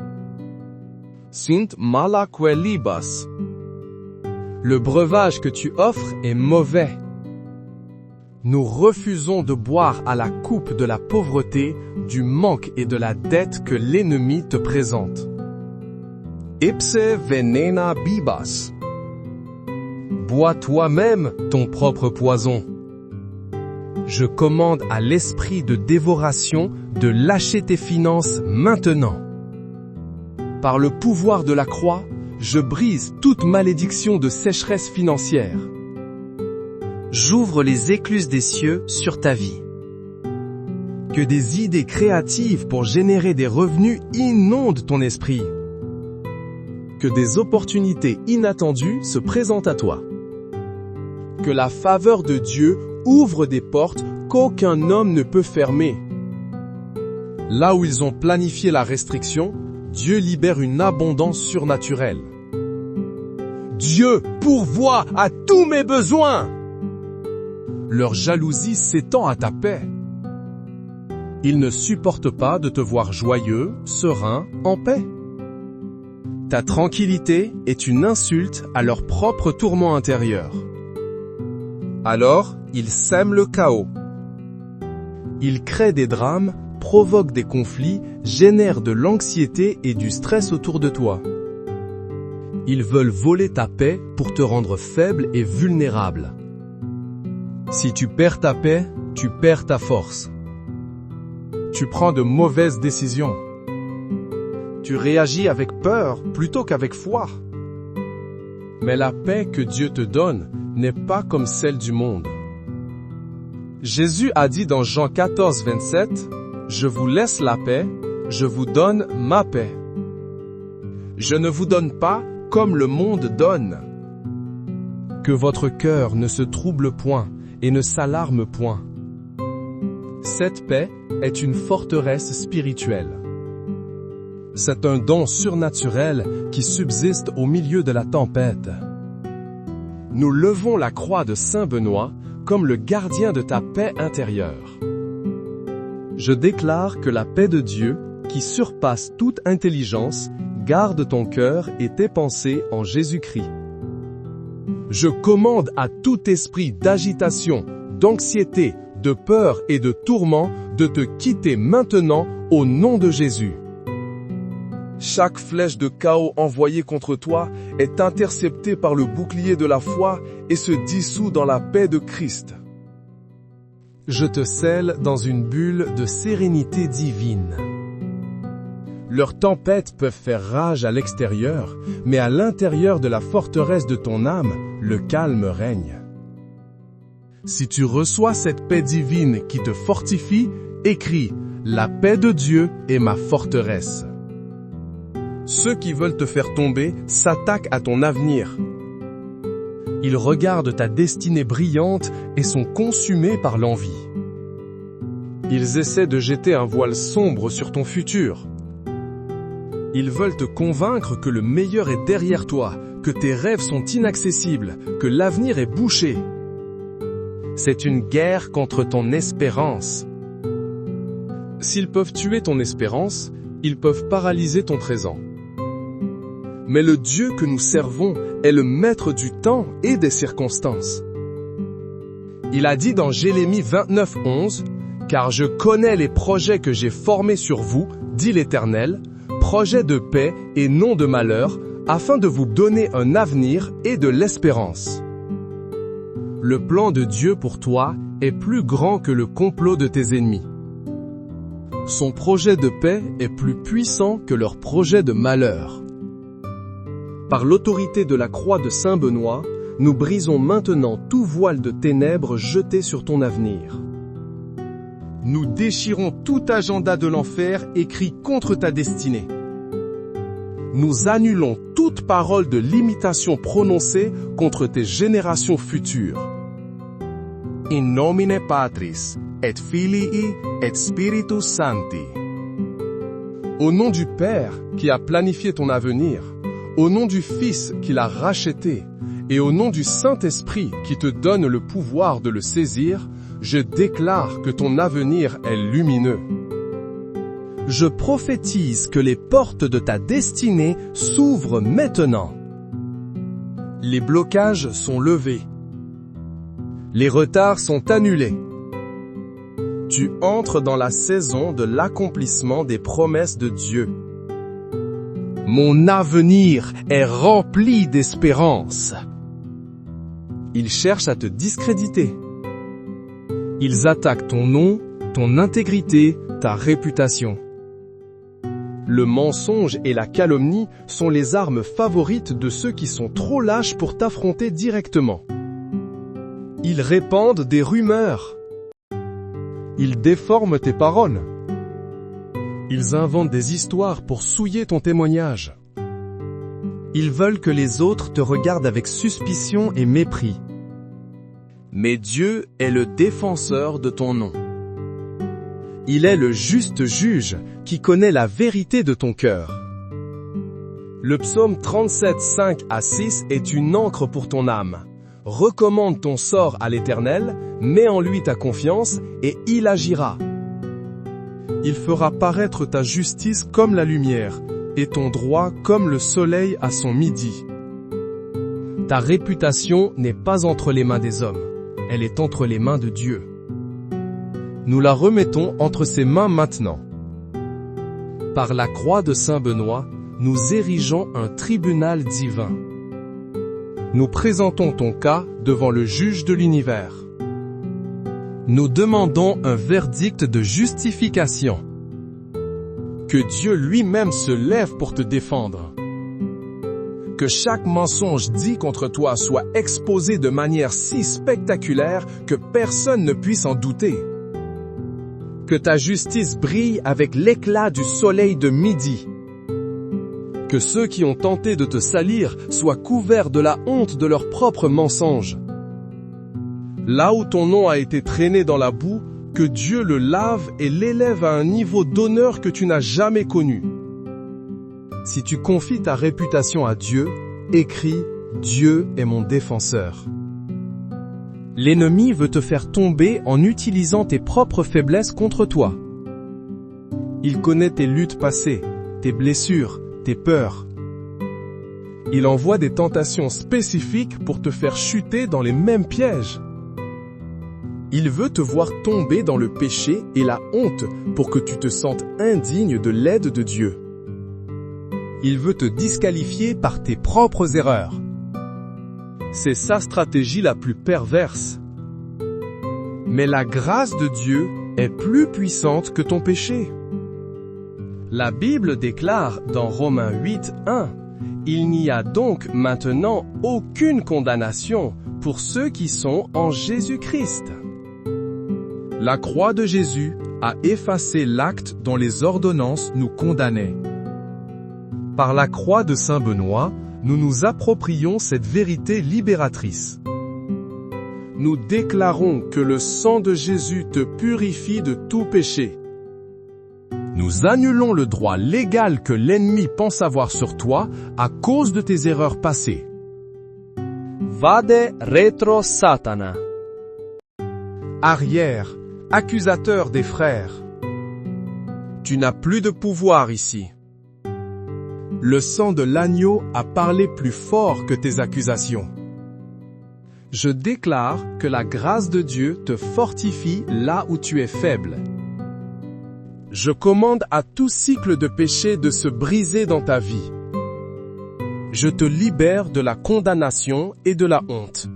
[SPEAKER 1] Sint malaque libas. Le breuvage que tu offres est mauvais. Nous refusons de boire à la coupe de la pauvreté, du manque et de la dette que l'ennemi te présente. Ipse venena bibas. Bois toi-même ton propre poison. Je commande à l'esprit de dévoration de lâcher tes finances maintenant. Par le pouvoir de la croix, je brise toute malédiction de sécheresse financière.
[SPEAKER 3] J'ouvre les écluses des cieux sur ta vie.
[SPEAKER 1] Que des idées créatives pour générer des revenus inondent ton esprit. Que des opportunités inattendues se présentent à toi. Que la faveur de Dieu ouvre des portes qu'aucun homme ne peut fermer. Là où ils ont planifié la restriction, Dieu libère une abondance surnaturelle. Dieu pourvoit à tous mes besoins. Leur jalousie s'étend à ta paix. Ils ne supportent pas de te voir joyeux, serein, en paix. Ta tranquillité est une insulte à leur propre tourment intérieur. Alors, ils sèment le chaos. Ils créent des drames, provoquent des conflits, génèrent de l'anxiété et du stress autour de toi. Ils veulent voler ta paix pour te rendre faible et vulnérable. Si tu perds ta paix, tu perds ta force. Tu prends de mauvaises décisions. Tu réagis avec peur plutôt qu'avec foi. Mais la paix que Dieu te donne n'est pas comme celle du monde. Jésus a dit dans Jean 14:27, « Je vous laisse la paix, je vous donne ma paix. Je ne vous donne pas comme le monde donne. » Que votre cœur ne se trouble point et ne s'alarme point. Cette paix est une forteresse spirituelle. C'est un don surnaturel qui subsiste au milieu de la tempête. Nous levons la croix de Saint-Benoît comme le gardien de ta paix intérieure. Je déclare que la paix de Dieu, qui surpasse toute intelligence, garde ton cœur et tes pensées en Jésus-Christ. Je commande à tout esprit d'agitation, d'anxiété, de peur et de tourment de te quitter maintenant au nom de Jésus. Chaque flèche de chaos envoyée contre toi est interceptée par le bouclier de la foi et se dissout dans la paix de Christ. Je te scelle dans une bulle de sérénité divine. Leurs tempêtes peuvent faire rage à l'extérieur, mais à l'intérieur de la forteresse de ton âme, le calme règne. Si tu reçois cette paix divine qui te fortifie, écris « La paix de Dieu est ma forteresse ». Ceux qui veulent te faire tomber s'attaquent à ton avenir. Ils regardent ta destinée brillante et sont consumés par l'envie. Ils essaient de jeter un voile sombre sur ton futur. Ils veulent te convaincre que le meilleur est derrière toi, que tes rêves sont inaccessibles, que l'avenir est bouché. C'est une guerre contre ton espérance. S'ils peuvent tuer ton espérance, ils peuvent paralyser ton présent. Mais le Dieu que nous servons est le maître du temps et des circonstances. Il a dit dans Jérémie 29:11, « Car je connais les projets que j'ai formés sur vous, dit l'Éternel, projets de paix et non de malheur, afin de vous donner un avenir et de l'espérance. » Le plan de Dieu pour toi est plus grand que le complot de tes ennemis. Son projet de paix est plus puissant que leur projet de malheur. Par l'autorité de la croix de Saint Benoît, nous brisons maintenant tout voile de ténèbres jeté sur ton avenir. Nous déchirons tout agenda de l'enfer écrit contre ta destinée. Nous annulons toute parole de limitation prononcée contre tes générations futures. In nomine Patris, et Filii, et Spiritus Sancti. Au nom du Père qui a planifié ton avenir, au nom du Fils qui l'a racheté, et au nom du Saint-Esprit qui te donne le pouvoir de le saisir, je déclare que ton avenir est lumineux. Je prophétise que les portes de ta destinée s'ouvrent maintenant. Les blocages sont levés. Les retards sont annulés. Tu entres dans la saison de l'accomplissement des promesses de Dieu. Mon avenir est rempli d'espérance. Ils cherchent à te discréditer. Ils attaquent ton nom, ton intégrité, ta réputation. Le mensonge et la calomnie sont les armes favorites de ceux qui sont trop lâches pour t'affronter directement. Ils répandent des rumeurs. Ils déforment tes paroles. Ils inventent des histoires pour souiller ton témoignage. Ils veulent que les autres te regardent avec suspicion et mépris. Mais Dieu est le défenseur de ton nom. Il est le juste juge qui connaît la vérité de ton cœur. Le psaume 37, 5 à 6 est une ancre pour ton âme. Recommande ton sort à l'Éternel, mets en lui ta confiance et il agira. Il fera paraître ta justice comme la lumière et ton droit comme le soleil à son midi. Ta réputation n'est pas entre les mains des hommes, elle est entre les mains de Dieu. Nous la remettons entre ses mains maintenant. Par la croix de Saint Benoît, nous érigeons un tribunal divin. Nous présentons ton cas devant le juge de l'univers. Nous demandons un verdict de justification. Que Dieu lui-même se lève pour te défendre. Que chaque mensonge dit contre toi soit exposé de manière si spectaculaire que personne ne puisse en douter. Que ta justice brille avec l'éclat du soleil de midi. Que ceux qui ont tenté de te salir soient couverts de la honte de leurs propres mensonges. Là où ton nom a été traîné dans la boue, que Dieu le lave et l'élève à un niveau d'honneur que tu n'as jamais connu. Si tu confies ta réputation à Dieu, écris « Dieu est mon défenseur ». L'ennemi veut te faire tomber en utilisant tes propres faiblesses contre toi. Il connaît tes luttes passées, tes blessures, tes peurs. Il envoie des tentations spécifiques pour te faire chuter dans les mêmes pièges. Il veut te voir tomber dans le péché et la honte pour que tu te sentes indigne de l'aide de Dieu. Il veut te disqualifier par tes propres erreurs. C'est sa stratégie la plus perverse. Mais la grâce de Dieu est plus puissante que ton péché. La Bible déclare dans Romains 8, 1, « Il n'y a donc maintenant aucune condamnation pour ceux qui sont en Jésus-Christ. »
[SPEAKER 4] La croix de Jésus a effacé l'acte dont les ordonnances nous condamnaient. Par la croix de Saint Benoît, nous nous approprions cette vérité libératrice.
[SPEAKER 1] Nous déclarons que le sang de Jésus te purifie de tout péché.
[SPEAKER 4] Nous annulons le droit légal que l'ennemi pense avoir sur toi à cause de tes erreurs passées.
[SPEAKER 2] Vade retro Satana.
[SPEAKER 1] Arrière, accusateur des frères. Tu n'as plus de pouvoir ici. Le sang de l'agneau a parlé plus fort que tes accusations. Je déclare que la grâce de Dieu te fortifie là où tu es faible. Je commande à tout cycle de péché de se briser dans ta vie. Je te libère de la condamnation et de la honte.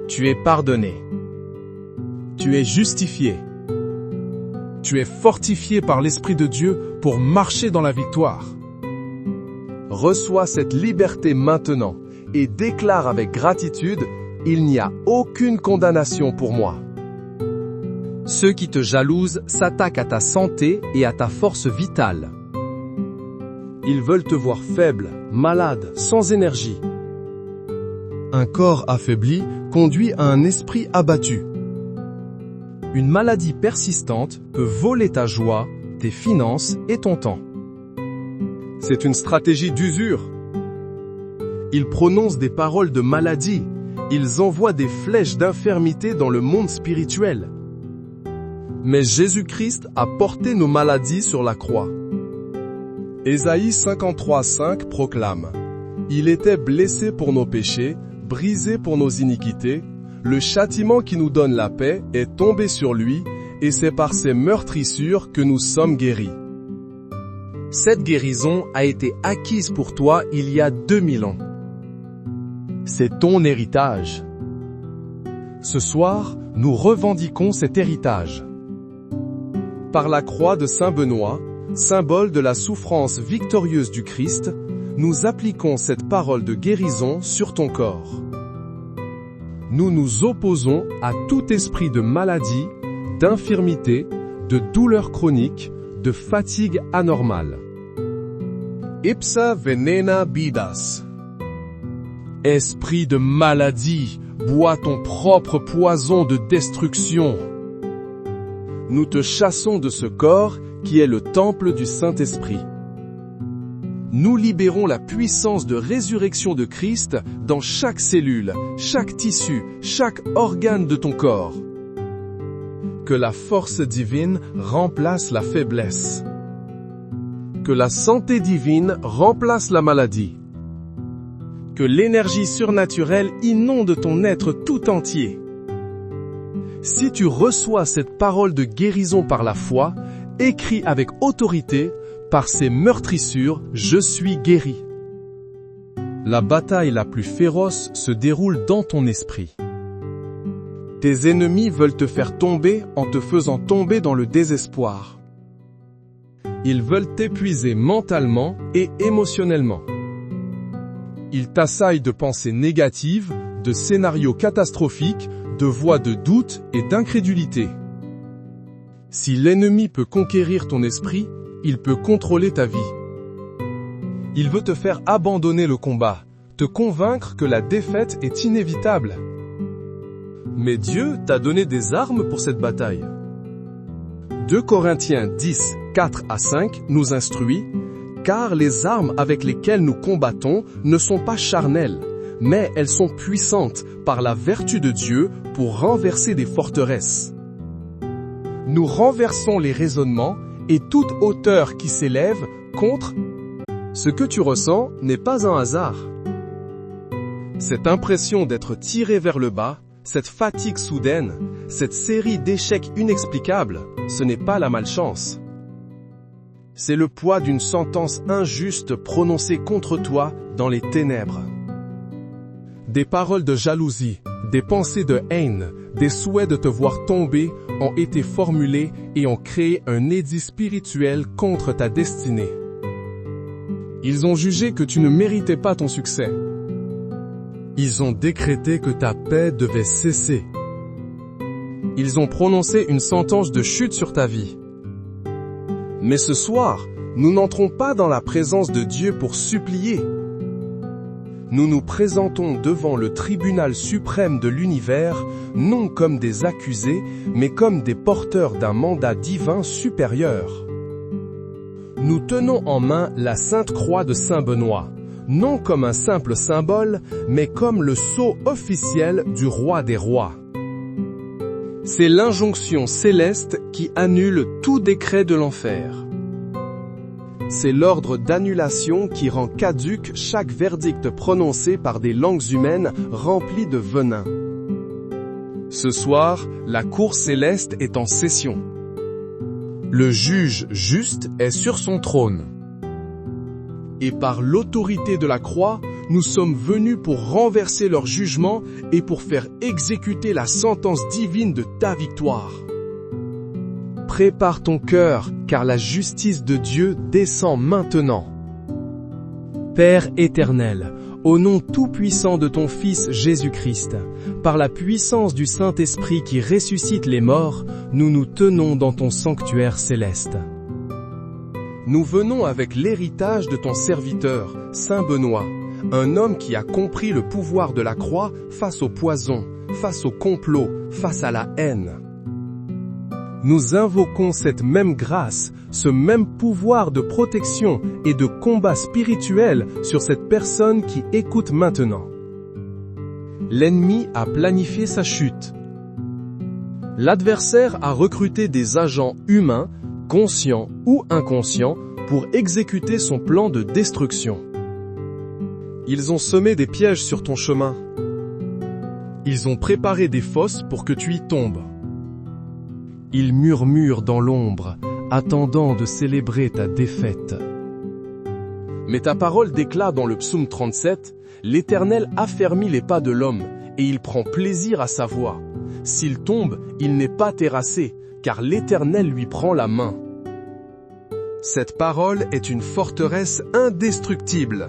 [SPEAKER 1] Tu es pardonné. Tu es justifié. Tu es fortifié par l'Esprit de Dieu pour marcher dans la victoire. Reçois cette liberté maintenant et déclare avec gratitude, « Il n'y a aucune condamnation pour moi. »
[SPEAKER 3] Ceux qui te jalousent s'attaquent à ta santé et à ta force vitale.
[SPEAKER 1] Ils veulent te voir faible, malade, sans énergie. Un corps affaibli conduit à un esprit abattu. Une maladie persistante peut voler ta joie, tes finances et ton temps. C'est une stratégie d'usure. Ils prononcent des paroles de maladie. Ils envoient des flèches d'infirmité dans le monde spirituel. Mais Jésus-Christ a porté nos maladies sur la croix. Ésaïe 53:5 proclame « Il était blessé pour nos péchés, brisé pour nos iniquités. Le châtiment qui nous donne la paix est tombé sur lui, et c'est par ses meurtrissures que nous sommes guéris. » Cette guérison a été acquise pour toi il y a 2000 ans. C'est ton héritage. Ce soir, nous revendiquons cet héritage. Par la croix de Saint Benoît, symbole de la souffrance victorieuse du Christ, nous appliquons cette parole de guérison sur ton corps. Nous nous opposons à tout esprit de maladie, d'infirmité, de douleur chronique, de fatigue anormale. Ipsa venena vidas. Esprit de maladie, bois ton propre poison de destruction. Nous te chassons de ce corps qui est le temple du Saint-Esprit. Nous libérons la puissance de résurrection de Christ dans chaque cellule, chaque tissu, chaque organe de ton corps. Que la force divine remplace la faiblesse. Que la santé divine remplace la maladie. Que l'énergie surnaturelle inonde ton être tout entier. Si tu reçois cette parole de guérison par la foi, écris avec autorité, par ces meurtrissures, je suis guéri. La bataille la plus féroce se déroule dans ton esprit. Tes ennemis veulent te faire tomber en te faisant tomber dans le désespoir. Ils veulent t'épuiser mentalement et émotionnellement. Ils t'assaillent de pensées négatives, de scénarios catastrophiques, de voix de doute et d'incrédulité. Si l'ennemi peut conquérir ton esprit, il peut contrôler ta vie. Il veut te faire abandonner le combat, te convaincre que la défaite est inévitable. Mais Dieu t'a donné des armes pour cette bataille. 2 Corinthiens 10, 4 à 5 nous instruit « Car les armes avec lesquelles nous combattons ne sont pas charnelles, mais elles sont puissantes par la vertu de Dieu pour renverser des forteresses. Nous renversons les raisonnements et toute hauteur qui s'élève contre... » Ce que tu ressens n'est pas un hasard. Cette impression d'être tiré vers le bas, cette fatigue soudaine, cette série d'échecs inexplicables, ce n'est pas la malchance. C'est le poids d'une sentence injuste prononcée contre toi dans les ténèbres. Des paroles de jalousie, des pensées de haine, des souhaits de te voir tomber ont été formulés et ont créé un édit spirituel contre ta destinée. Ils ont jugé que tu ne méritais pas ton succès. Ils ont décrété que ta paix devait cesser. Ils ont prononcé une sentence de chute sur ta vie. Mais ce soir, nous n'entrons pas dans la présence de Dieu pour supplier. Nous nous présentons devant le tribunal suprême de l'univers, non comme des accusés, mais comme des porteurs d'un mandat divin supérieur. Nous tenons en main la Sainte Croix de Saint Benoît, non comme un simple symbole, mais comme le sceau officiel du Roi des Rois. C'est l'injonction céleste qui annule tout décret de l'enfer. C'est l'ordre d'annulation qui rend caduque chaque verdict prononcé par des langues humaines remplies de venin. Ce soir, la cour céleste est en session. Le juge juste est sur son trône. Et par l'autorité de la croix, nous sommes venus pour renverser leur jugement et pour faire exécuter la sentence divine de ta victoire. Prépare ton cœur, car la justice de Dieu descend maintenant. Père éternel, au nom tout-puissant de ton Fils Jésus-Christ, par la puissance du Saint-Esprit qui ressuscite les morts, nous nous tenons dans ton sanctuaire céleste. Nous venons avec l'héritage de ton serviteur, Saint Benoît, un homme qui a compris le pouvoir de la croix face au poison, face au complot, face à la haine. Nous invoquons cette même grâce, ce même pouvoir de protection et de combat spirituel sur cette personne qui écoute maintenant. L'ennemi a planifié sa chute. L'adversaire a recruté des agents humains, conscients ou inconscients, pour exécuter son plan de destruction. Ils ont semé des pièges sur ton chemin. Ils ont préparé des fosses pour que tu y tombes. Ils murmurent dans l'ombre, attendant de célébrer ta défaite. Mais ta parole déclare dans le psaume 37, « L'Éternel affermit les pas de l'homme, et il prend plaisir à sa voix. S'il tombe, il n'est pas terrassé, car l'Éternel lui prend la main. » Cette parole est une forteresse indestructible.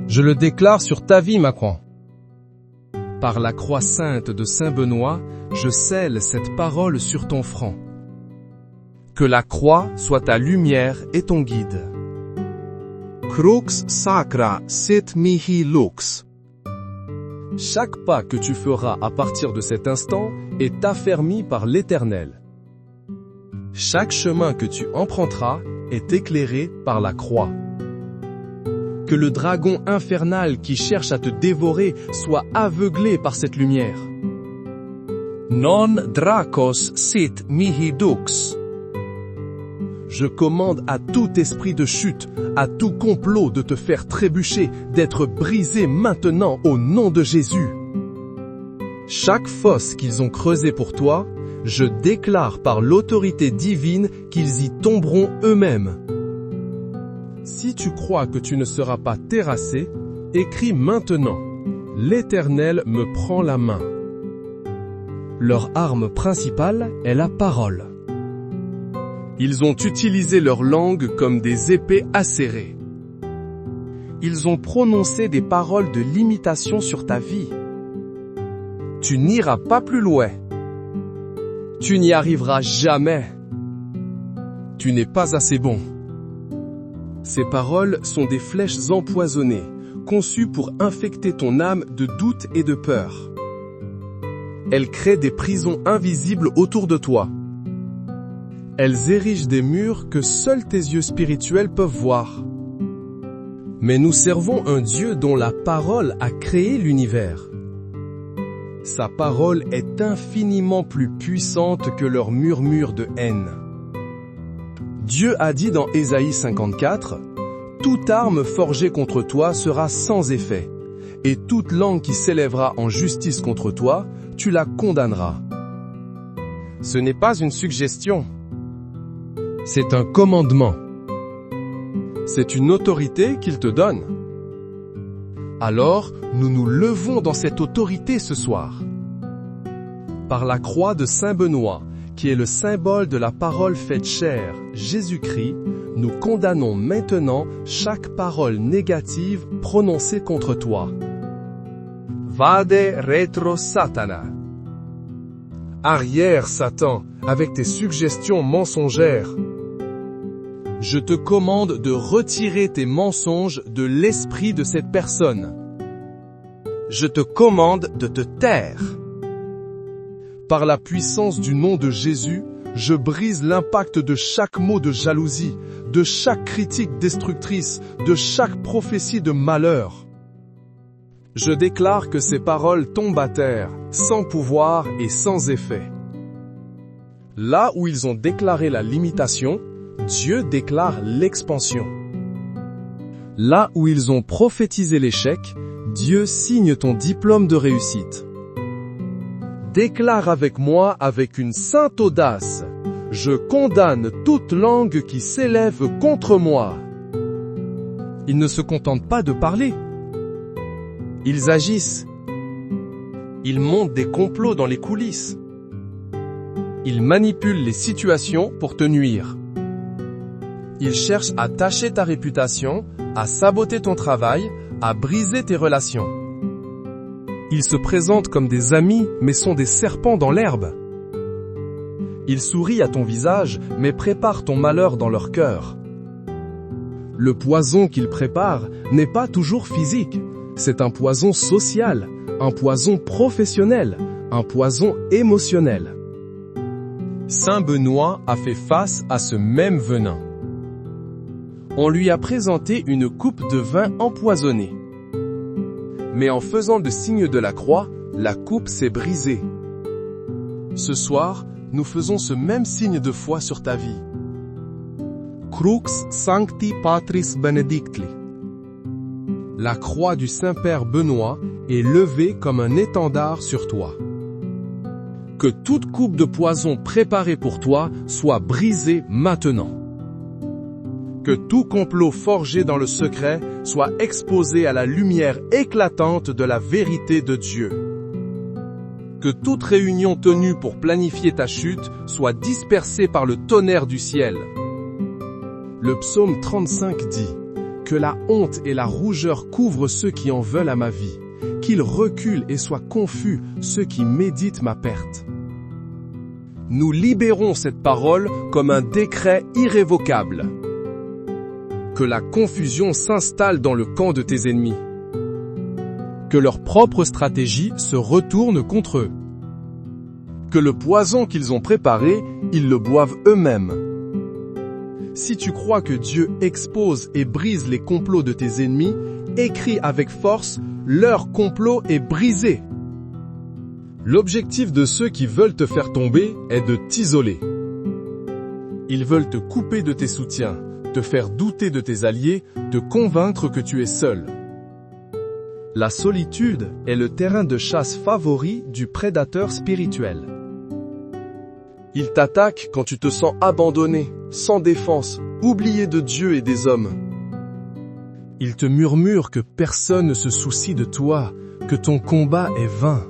[SPEAKER 1] Je le déclare sur ta vie, Macron. Par la croix sainte de Saint Benoît, je scelle cette parole sur ton front. Que la croix soit ta lumière et ton guide. Crux sacra sit mihi lux. Chaque pas que tu feras à partir de cet instant est affermi par l'Éternel. Chaque chemin que tu emprunteras est éclairé par la croix. Que le dragon infernal qui cherche à te dévorer soit aveuglé par cette lumière. Non dracos sit mihi dux. Je commande à tout esprit de chute, à tout complot de te faire trébucher, d'être brisé maintenant au nom de Jésus. Chaque fosse qu'ils ont creusée pour toi, je déclare par l'autorité divine qu'ils y tomberont eux-mêmes. Si tu crois que tu ne seras pas terrassé, écris maintenant « L'Éternel me prend la main ». Leur arme principale est la parole. Ils ont utilisé leur langue comme des épées acérées. Ils ont prononcé des paroles de limitation sur ta vie. Tu n'iras pas plus loin. Tu n'y arriveras jamais. Tu n'es pas assez bon. Ces paroles sont des flèches empoisonnées, conçues pour infecter ton âme de doute et de peur. Elles créent des prisons invisibles autour de toi. Elles érigent des murs que seuls tes yeux spirituels peuvent voir. Mais nous servons un Dieu dont la parole a créé l'univers. Sa parole est infiniment plus puissante que leurs murmures de haine. Dieu a dit dans Ésaïe 54, « Toute arme forgée contre toi sera sans effet, et toute langue qui s'élèvera en justice contre toi, tu la condamneras. » Ce n'est pas une suggestion. C'est un commandement. C'est une autorité qu'il te donne. Alors, nous nous levons dans cette autorité ce soir. Par la croix de Saint Benoît, qui est le symbole de la parole faite chair, Jésus-Christ, nous condamnons maintenant chaque parole négative prononcée contre toi.
[SPEAKER 3] Vade retro Satana.
[SPEAKER 1] Arrière, Satan, avec tes suggestions mensongères. Je te commande de retirer tes mensonges de l'esprit de cette personne.
[SPEAKER 2] Je te commande de te taire.
[SPEAKER 1] Par la puissance du nom de Jésus, je brise l'impact de chaque mot de jalousie, de chaque critique destructrice, de chaque prophétie de malheur. Je déclare que ces paroles tombent à terre, sans pouvoir et sans effet. Là où ils ont déclaré la limitation, Dieu déclare l'expansion. Là où ils ont prophétisé l'échec, Dieu signe ton diplôme de réussite. Déclare avec moi avec une sainte audace: je condamne toute langue qui s'élève contre moi. Ils ne se contentent pas de parler. Ils agissent. Ils montent des complots dans les coulisses. Ils manipulent les situations pour te nuire. Ils cherchent à tacher ta réputation, à saboter ton travail, à briser tes relations. Ils se présentent comme des amis, mais sont des serpents dans l'herbe. Ils sourient à ton visage, mais préparent ton malheur dans leur cœur. Le poison qu'ils préparent n'est pas toujours physique. C'est un poison social, un poison professionnel, un poison émotionnel. Saint Benoît a fait face à ce même venin. On lui a présenté une coupe de vin empoisonné. Mais en faisant le signe de la croix, la coupe s'est brisée. Ce soir, nous faisons ce même signe de foi sur ta vie. Crux Sancti Patris Benedicti. La croix du Saint-Père Benoît est levée comme un étendard sur toi. Que toute coupe de poison préparée pour toi soit brisée maintenant. Que tout complot forgé dans le secret soit exposé à la lumière éclatante de la vérité de Dieu. Que toute réunion tenue pour planifier ta chute soit dispersée par le tonnerre du ciel. Le psaume 35 dit: que la honte et la rougeur couvrent ceux qui en veulent à ma vie, qu'ils reculent et soient confus ceux qui méditent ma perte. Nous libérons cette parole comme un décret irrévocable. Que la confusion s'installe dans le camp de tes ennemis. Que leur propre stratégie se retourne contre eux. Que le poison qu'ils ont préparé, ils le boivent eux-mêmes. Si tu crois que Dieu expose et brise les complots de tes ennemis, écris avec force: leur complot est brisé. L'objectif de ceux qui veulent te faire tomber est de t'isoler. Ils veulent te couper de tes soutiens, te faire douter de tes alliés, te convaincre que tu es seul. La solitude est le terrain de chasse favori du prédateur spirituel. Il t'attaque quand tu te sens abandonné, sans défense, oublié de Dieu et des hommes. Il te murmure que personne ne se soucie de toi, que ton combat est vain.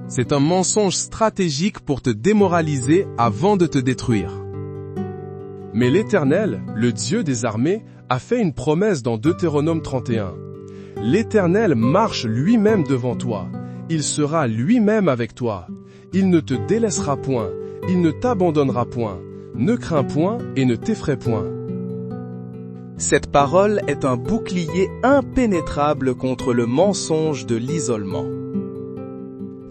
[SPEAKER 1] C'est un mensonge stratégique pour te démoraliser avant de te détruire. Mais l'Éternel, le Dieu des armées, a fait une promesse dans Deutéronome 31. L'Éternel marche lui-même devant toi. Il sera lui-même avec toi. Il ne te délaissera point. Il ne t'abandonnera point. Ne crains point et ne t'effraie point.
[SPEAKER 2] Cette parole est un bouclier impénétrable contre le mensonge de l'isolement.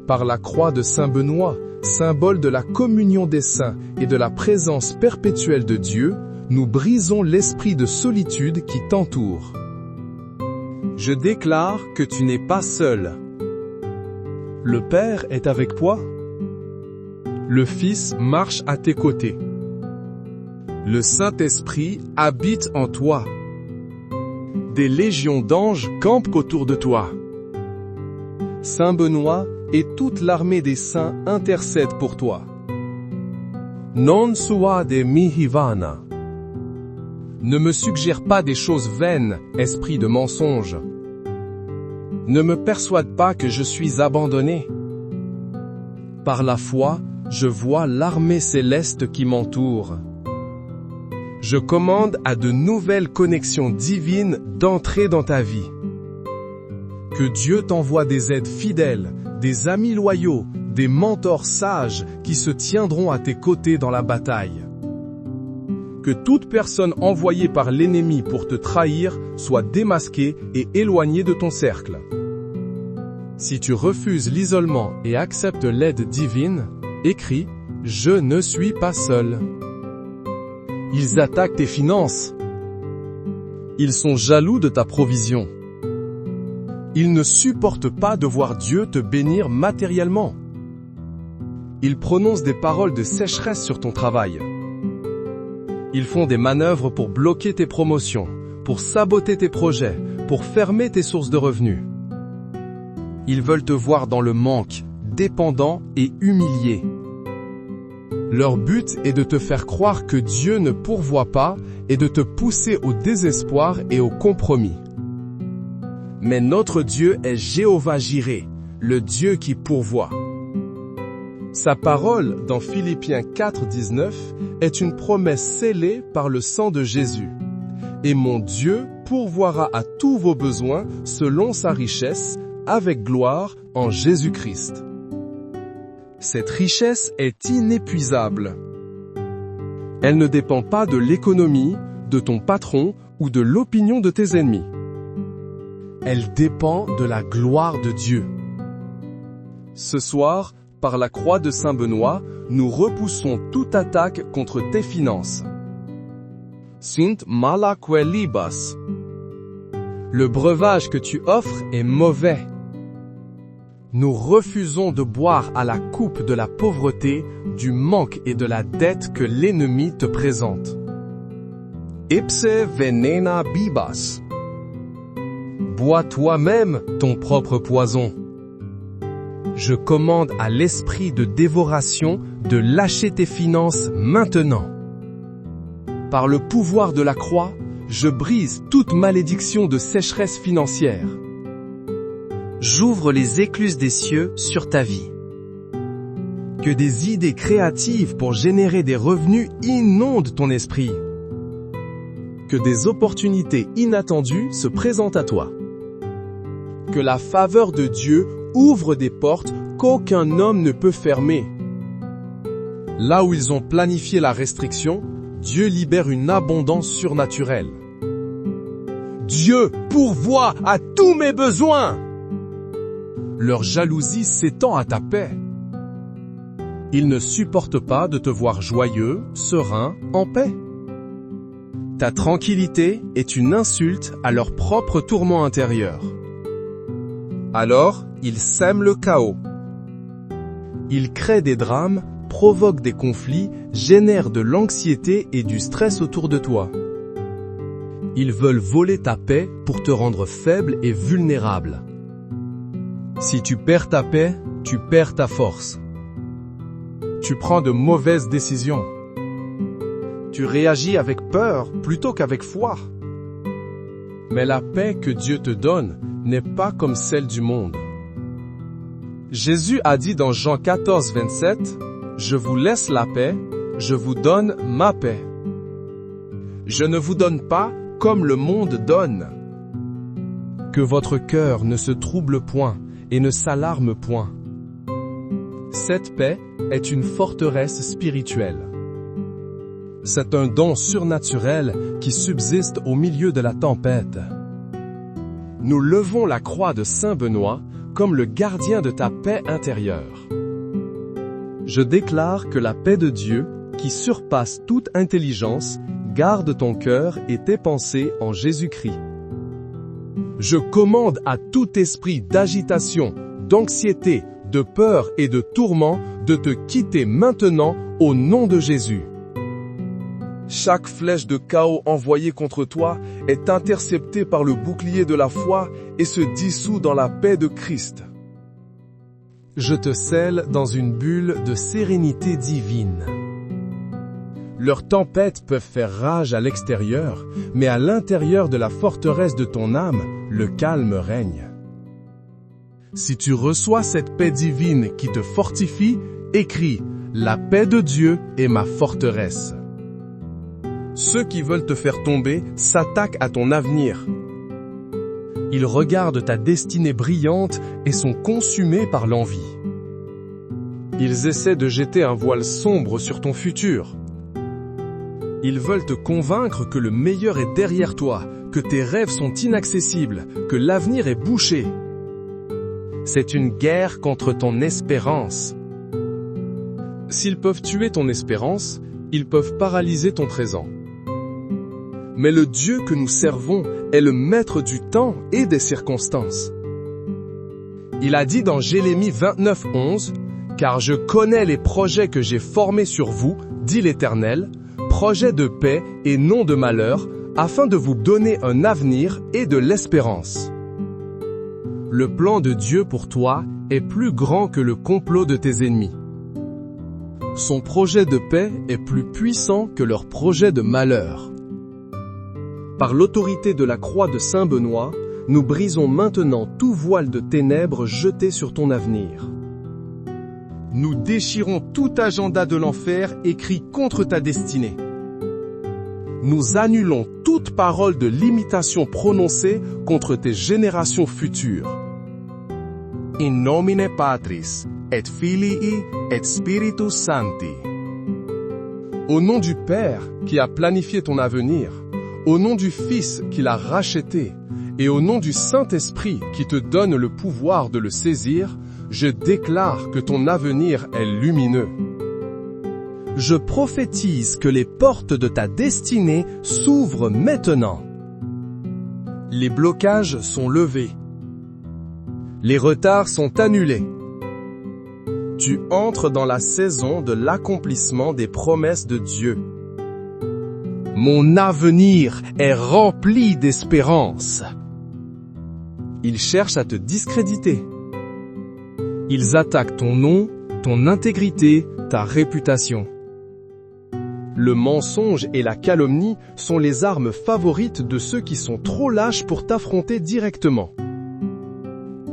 [SPEAKER 1] Par la croix de Saint Benoît, symbole de la communion des saints et de la présence perpétuelle de Dieu, nous brisons l'esprit de solitude qui t'entoure. Je déclare que tu n'es pas seul. Le Père est avec toi. Le Fils marche à tes côtés. Le Saint-Esprit habite en toi. Des légions d'anges campent autour de toi. Saint Benoît et toute l'armée des saints intercèdent pour toi. Non suade mihi vana. Ne me suggère pas des choses vaines, esprit de mensonge. Ne me persuade pas que je suis abandonné.
[SPEAKER 3] Par la foi, je vois l'armée céleste qui m'entoure.
[SPEAKER 1] Je commande à de nouvelles connexions divines d'entrer dans ta vie. Que Dieu t'envoie des aides fidèles, des amis loyaux, des mentors sages qui se tiendront à tes côtés dans la bataille. Que toute personne envoyée par l'ennemi pour te trahir soit démasquée et éloignée de ton cercle. Si tu refuses l'isolement et acceptes l'aide divine, écris « Je ne suis pas seul ». Ils attaquent tes finances. Ils sont jaloux de ta provision. Ils ne supportent pas de voir Dieu te bénir matériellement. Ils prononcent des paroles de sécheresse sur ton travail. Ils font des manœuvres pour bloquer tes promotions, pour saboter tes projets, pour fermer tes sources de revenus. Ils veulent te voir dans le manque, dépendant et humilié. Leur but est de te faire croire que Dieu ne pourvoit pas et de te pousser au désespoir et au compromis. Mais notre Dieu est Jéhovah-Jireh, le Dieu qui pourvoit. Sa parole, dans Philippiens 4:19, est une promesse scellée par le sang de Jésus. Et mon Dieu pourvoira à tous vos besoins selon sa richesse, avec gloire en Jésus-Christ. Cette richesse est inépuisable. Elle ne dépend pas de l'économie, de ton patron ou de l'opinion de tes ennemis. Elle dépend de la gloire de Dieu. Ce soir, par la croix de Saint-Benoît, nous repoussons toute attaque contre tes finances. Sint malaque libas. Le breuvage que tu offres est mauvais. Nous refusons de boire à la coupe de la pauvreté, du manque et de la dette que l'ennemi te présente. Ipse venena bibas. Bois toi-même ton propre poison. Je commande à l'esprit de dévoration de lâcher tes finances maintenant. Par le pouvoir de la croix, je brise toute malédiction de sécheresse financière.
[SPEAKER 3] J'ouvre les écluses des cieux sur ta vie.
[SPEAKER 1] Que des idées créatives pour générer des revenus inondent ton esprit. Que des opportunités inattendues se présentent à toi. Que la faveur de Dieu ouvre des portes qu'aucun homme ne peut fermer. Là où ils ont planifié la restriction, Dieu libère une abondance surnaturelle. Dieu pourvoit à tous mes besoins. Leur jalousie s'étend à ta paix. Ils ne supportent pas de te voir joyeux, serein, en paix. Ta tranquillité est une insulte à leur propre tourment intérieur. Alors, ils sèment le chaos. Ils créent des drames, provoquent des conflits, génèrent de l'anxiété et du stress autour de toi. Ils veulent voler ta paix pour te rendre faible et vulnérable. Si tu perds ta paix, tu perds ta force. Tu prends de mauvaises décisions. Tu réagis avec peur plutôt qu'avec foi. Mais la paix que Dieu te donne n'est pas comme celle du monde. Jésus a dit dans Jean 14:27, « Je vous laisse la paix, je vous donne ma paix. Je ne vous donne pas comme le monde donne. » Que votre cœur ne se trouble point et ne s'alarme point. Cette paix est une forteresse spirituelle. C'est un don surnaturel qui subsiste au milieu de la tempête. Nous levons la croix de Saint-Benoît comme le gardien de ta paix intérieure. Je déclare que la paix de Dieu, qui surpasse toute intelligence, garde ton cœur et tes pensées en Jésus-Christ. Je commande à tout esprit d'agitation, d'anxiété, de peur et de tourment de te quitter maintenant au nom de Jésus. Chaque flèche de chaos envoyée contre toi est interceptée par le bouclier de la foi et se dissout dans la paix de Christ. Je te scelle dans une bulle de sérénité divine. Leurs tempêtes peuvent faire rage à l'extérieur, mais à l'intérieur de la forteresse de ton âme, le calme règne. Si tu reçois cette paix divine qui te fortifie, écrit « La paix de Dieu est ma forteresse ».
[SPEAKER 4] Ceux qui veulent te faire tomber s'attaquent à ton avenir.
[SPEAKER 1] Ils regardent ta destinée brillante et sont consumés par l'envie.
[SPEAKER 4] Ils essaient de jeter un voile sombre sur ton futur.
[SPEAKER 1] Ils veulent te convaincre que le meilleur est derrière toi, que tes rêves sont inaccessibles, que l'avenir est bouché. C'est une guerre contre ton espérance.
[SPEAKER 4] S'ils peuvent tuer ton espérance, ils peuvent paralyser ton présent.
[SPEAKER 1] Mais le Dieu que nous servons est le maître du temps et des circonstances. Il a dit dans Jérémie 29:11, « Car je connais les projets que j'ai formés sur vous, dit l'Éternel, projets de paix et non de malheur, afin de vous donner un avenir et de l'espérance. » Le plan de Dieu pour toi est plus grand que le complot de tes ennemis. Son projet de paix est plus puissant que leur projet de malheur. Par l'autorité de la croix de Saint Benoît, nous brisons maintenant tout voile de ténèbres jeté sur ton avenir.
[SPEAKER 4] Nous déchirons tout agenda de l'enfer écrit contre ta destinée.
[SPEAKER 1] Nous annulons toute parole de limitation prononcée contre tes générations futures.
[SPEAKER 2] In nomine Patris, et Filii, et Spiritus Sancti.
[SPEAKER 1] Au nom du Père qui a planifié ton avenir, au nom du Fils qui l'a racheté, et au nom du Saint-Esprit qui te donne le pouvoir de le saisir, je déclare que ton avenir est lumineux. Je prophétise que les portes de ta destinée s'ouvrent maintenant. Les blocages sont levés. Les retards sont annulés. Tu entres dans la saison de l'accomplissement des promesses de Dieu. Mon avenir est rempli d'espérance. Ils cherchent à te discréditer. Ils attaquent ton nom, ton intégrité, ta réputation. Le mensonge et la calomnie sont les armes favorites de ceux qui sont trop lâches pour t'affronter directement.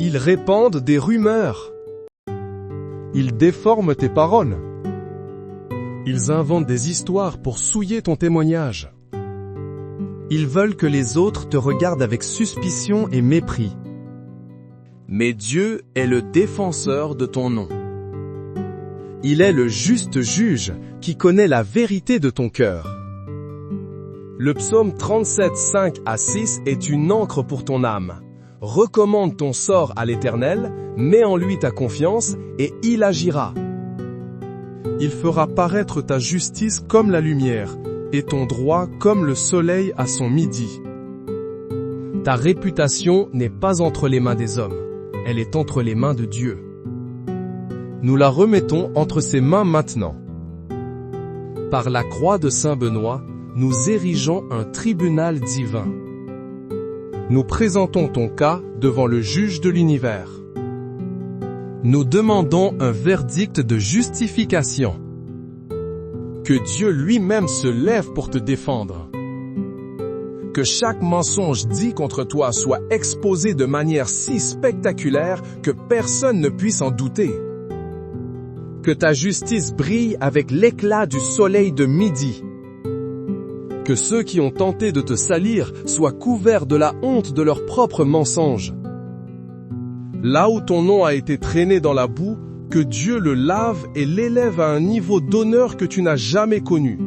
[SPEAKER 1] Ils répandent des rumeurs. Ils déforment tes paroles. Ils inventent des histoires pour souiller ton témoignage. Ils veulent que les autres te regardent avec suspicion et mépris. Mais Dieu est le défenseur de ton nom. Il est le juste juge qui connaît la vérité de ton cœur. Le psaume 37, 5 à 6 est une ancre pour ton âme. Recommande ton sort à l'Éternel, mets en lui ta confiance et il agira. Il fera paraître ta justice comme la lumière et ton droit comme le soleil à son midi. Ta réputation n'est pas entre les mains des hommes, elle est entre les mains de Dieu. Nous la remettons entre ses mains maintenant. Par la croix de Saint Benoît, nous érigeons un tribunal divin. Nous présentons ton cas devant le juge de l'univers. Nous demandons un verdict de justification. Que Dieu lui-même se lève pour te défendre. Que chaque mensonge dit contre toi soit exposé de manière si spectaculaire que personne ne puisse en douter. Que ta justice brille avec l'éclat du soleil de midi. Que ceux qui ont tenté de te salir soient couverts de la honte de leurs propres mensonges. Là où ton nom a été traîné dans la boue, que Dieu le lave et l'élève à un niveau d'honneur que tu n'as jamais connu.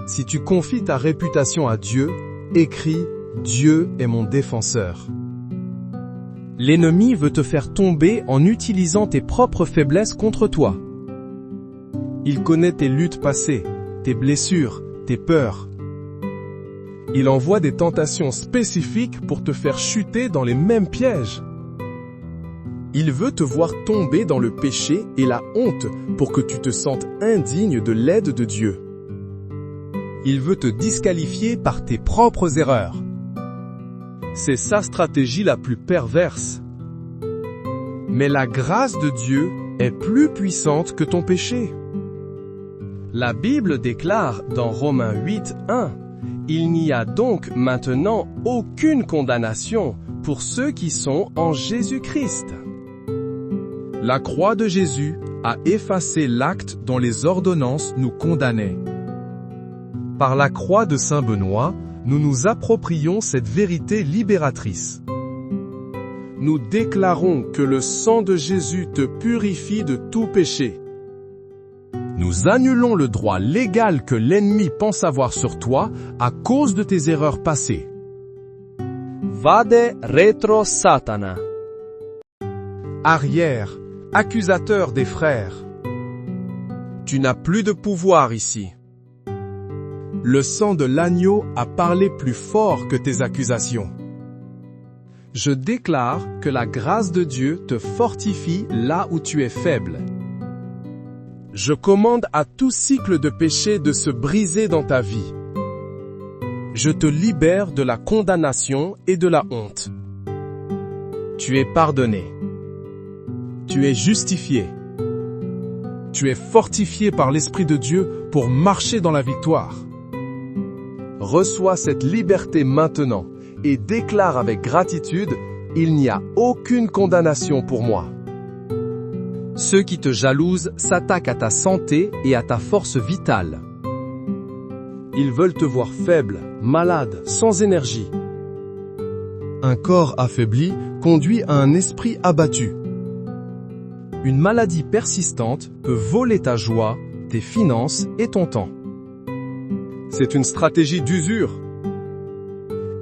[SPEAKER 1] Si tu confies ta réputation à Dieu, écris « Dieu est mon défenseur ». L'ennemi veut te faire tomber en utilisant tes propres faiblesses contre toi. Il connaît tes luttes passées, tes blessures, tes peurs. Il envoie des tentations spécifiques pour te faire chuter dans les mêmes pièges. Il veut te voir tomber dans le péché et la honte pour que tu te sentes indigne de l'aide de Dieu. Il veut te disqualifier par tes propres erreurs. C'est sa stratégie la plus perverse. Mais la grâce de Dieu est plus puissante que ton péché. La Bible déclare dans Romains 8, 1, « Il n'y a donc maintenant aucune condamnation pour ceux qui sont en Jésus-Christ. » La croix de Jésus
[SPEAKER 4] a effacé l'acte dont les ordonnances nous condamnaient. Par la croix de Saint Benoît, nous nous approprions cette vérité libératrice.
[SPEAKER 1] Nous déclarons que le sang de Jésus te purifie de tout péché.
[SPEAKER 3] Nous annulons le droit légal que l'ennemi pense avoir sur toi à cause de tes erreurs passées.
[SPEAKER 2] Vade retro Satana.
[SPEAKER 1] Arrière, accusateur des frères. Tu n'as plus de pouvoir ici. Le sang de l'agneau a parlé plus fort que tes accusations. Je déclare que la grâce de Dieu te fortifie là où tu es faible. Je commande à tout cycle de péché de se briser dans ta vie. Je te libère de la condamnation et de la honte. Tu es pardonné. Tu es justifié. Tu es fortifié par l'Esprit de Dieu pour marcher dans la victoire. Reçois cette liberté maintenant et déclare avec gratitude, il n'y a aucune condamnation pour moi.
[SPEAKER 3] Ceux qui te jalousent s'attaquent à ta santé et à ta force vitale.
[SPEAKER 1] Ils veulent te voir faible, malade, sans énergie. Un corps affaibli conduit à un esprit abattu. Une maladie persistante peut voler ta joie, tes finances et ton temps. C'est une stratégie d'usure.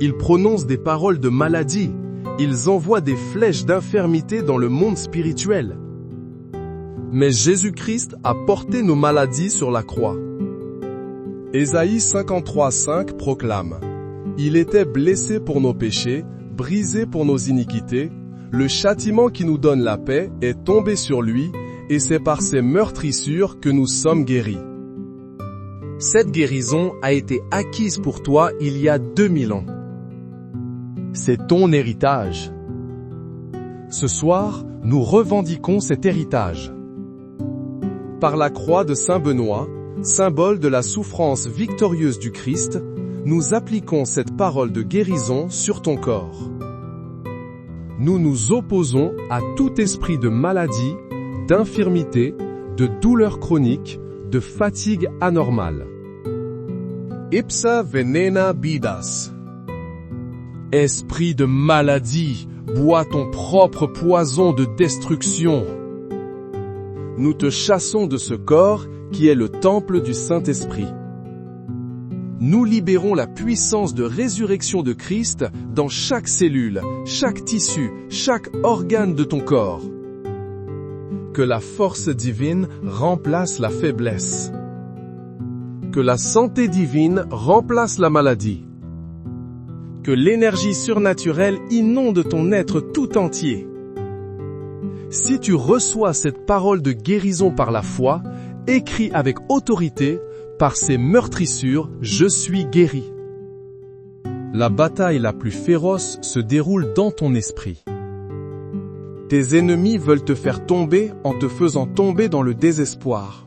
[SPEAKER 1] Ils prononcent des paroles de maladie. Ils envoient des flèches d'infirmité dans le monde spirituel. Mais Jésus-Christ a porté nos maladies sur la croix. Ésaïe 53:5 proclame « Il était blessé pour nos péchés, brisé pour nos iniquités. Le châtiment qui nous donne la paix est tombé sur lui, et c'est par ses meurtrissures que nous sommes guéris. » Cette guérison a été acquise pour toi il y a 2000 ans. C'est ton héritage. Ce soir, nous revendiquons cet héritage. Par la croix de Saint Benoît, symbole de la souffrance victorieuse du Christ, nous appliquons cette parole de guérison sur ton corps. Nous nous opposons à tout esprit de maladie, d'infirmité, de douleur chronique, de fatigue anormale. Ipsa venena vidas. Esprit de maladie, bois ton propre poison de destruction. Nous te chassons de ce corps qui est le temple du Saint-Esprit. Nous libérons la puissance de résurrection de Christ dans chaque cellule, chaque tissu, chaque organe de ton corps. Que la force divine remplace la faiblesse. Que la santé divine remplace la maladie. Que l'énergie surnaturelle inonde ton être tout entier. Si tu reçois cette parole de guérison par la foi, écris avec autorité, par ces meurtrissures, je suis guéri. La bataille la plus féroce se déroule dans ton esprit. Tes ennemis veulent te faire tomber en te faisant tomber dans le désespoir.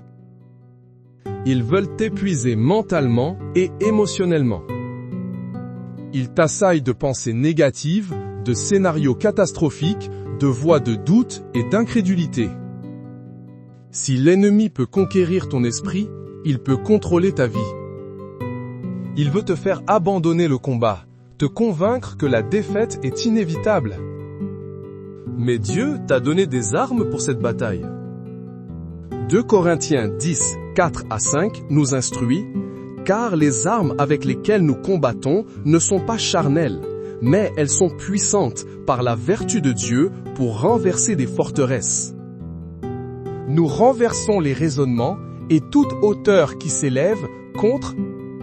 [SPEAKER 1] Ils veulent t'épuiser mentalement et émotionnellement. Ils t'assaillent de pensées négatives, de scénarios catastrophiques, de voix de doute et d'incrédulité. Si l'ennemi peut conquérir ton esprit, il peut contrôler ta vie. Il veut te faire abandonner le combat, te convaincre que la défaite est inévitable. Mais Dieu t'a donné des armes pour cette bataille. 2 Corinthiens 10, 4 à 5 nous instruit « Car les armes avec lesquelles nous combattons ne sont pas charnelles, mais elles sont puissantes par la vertu de Dieu pour renverser des forteresses. Nous renversons les raisonnements et toute hauteur qui s'élève contre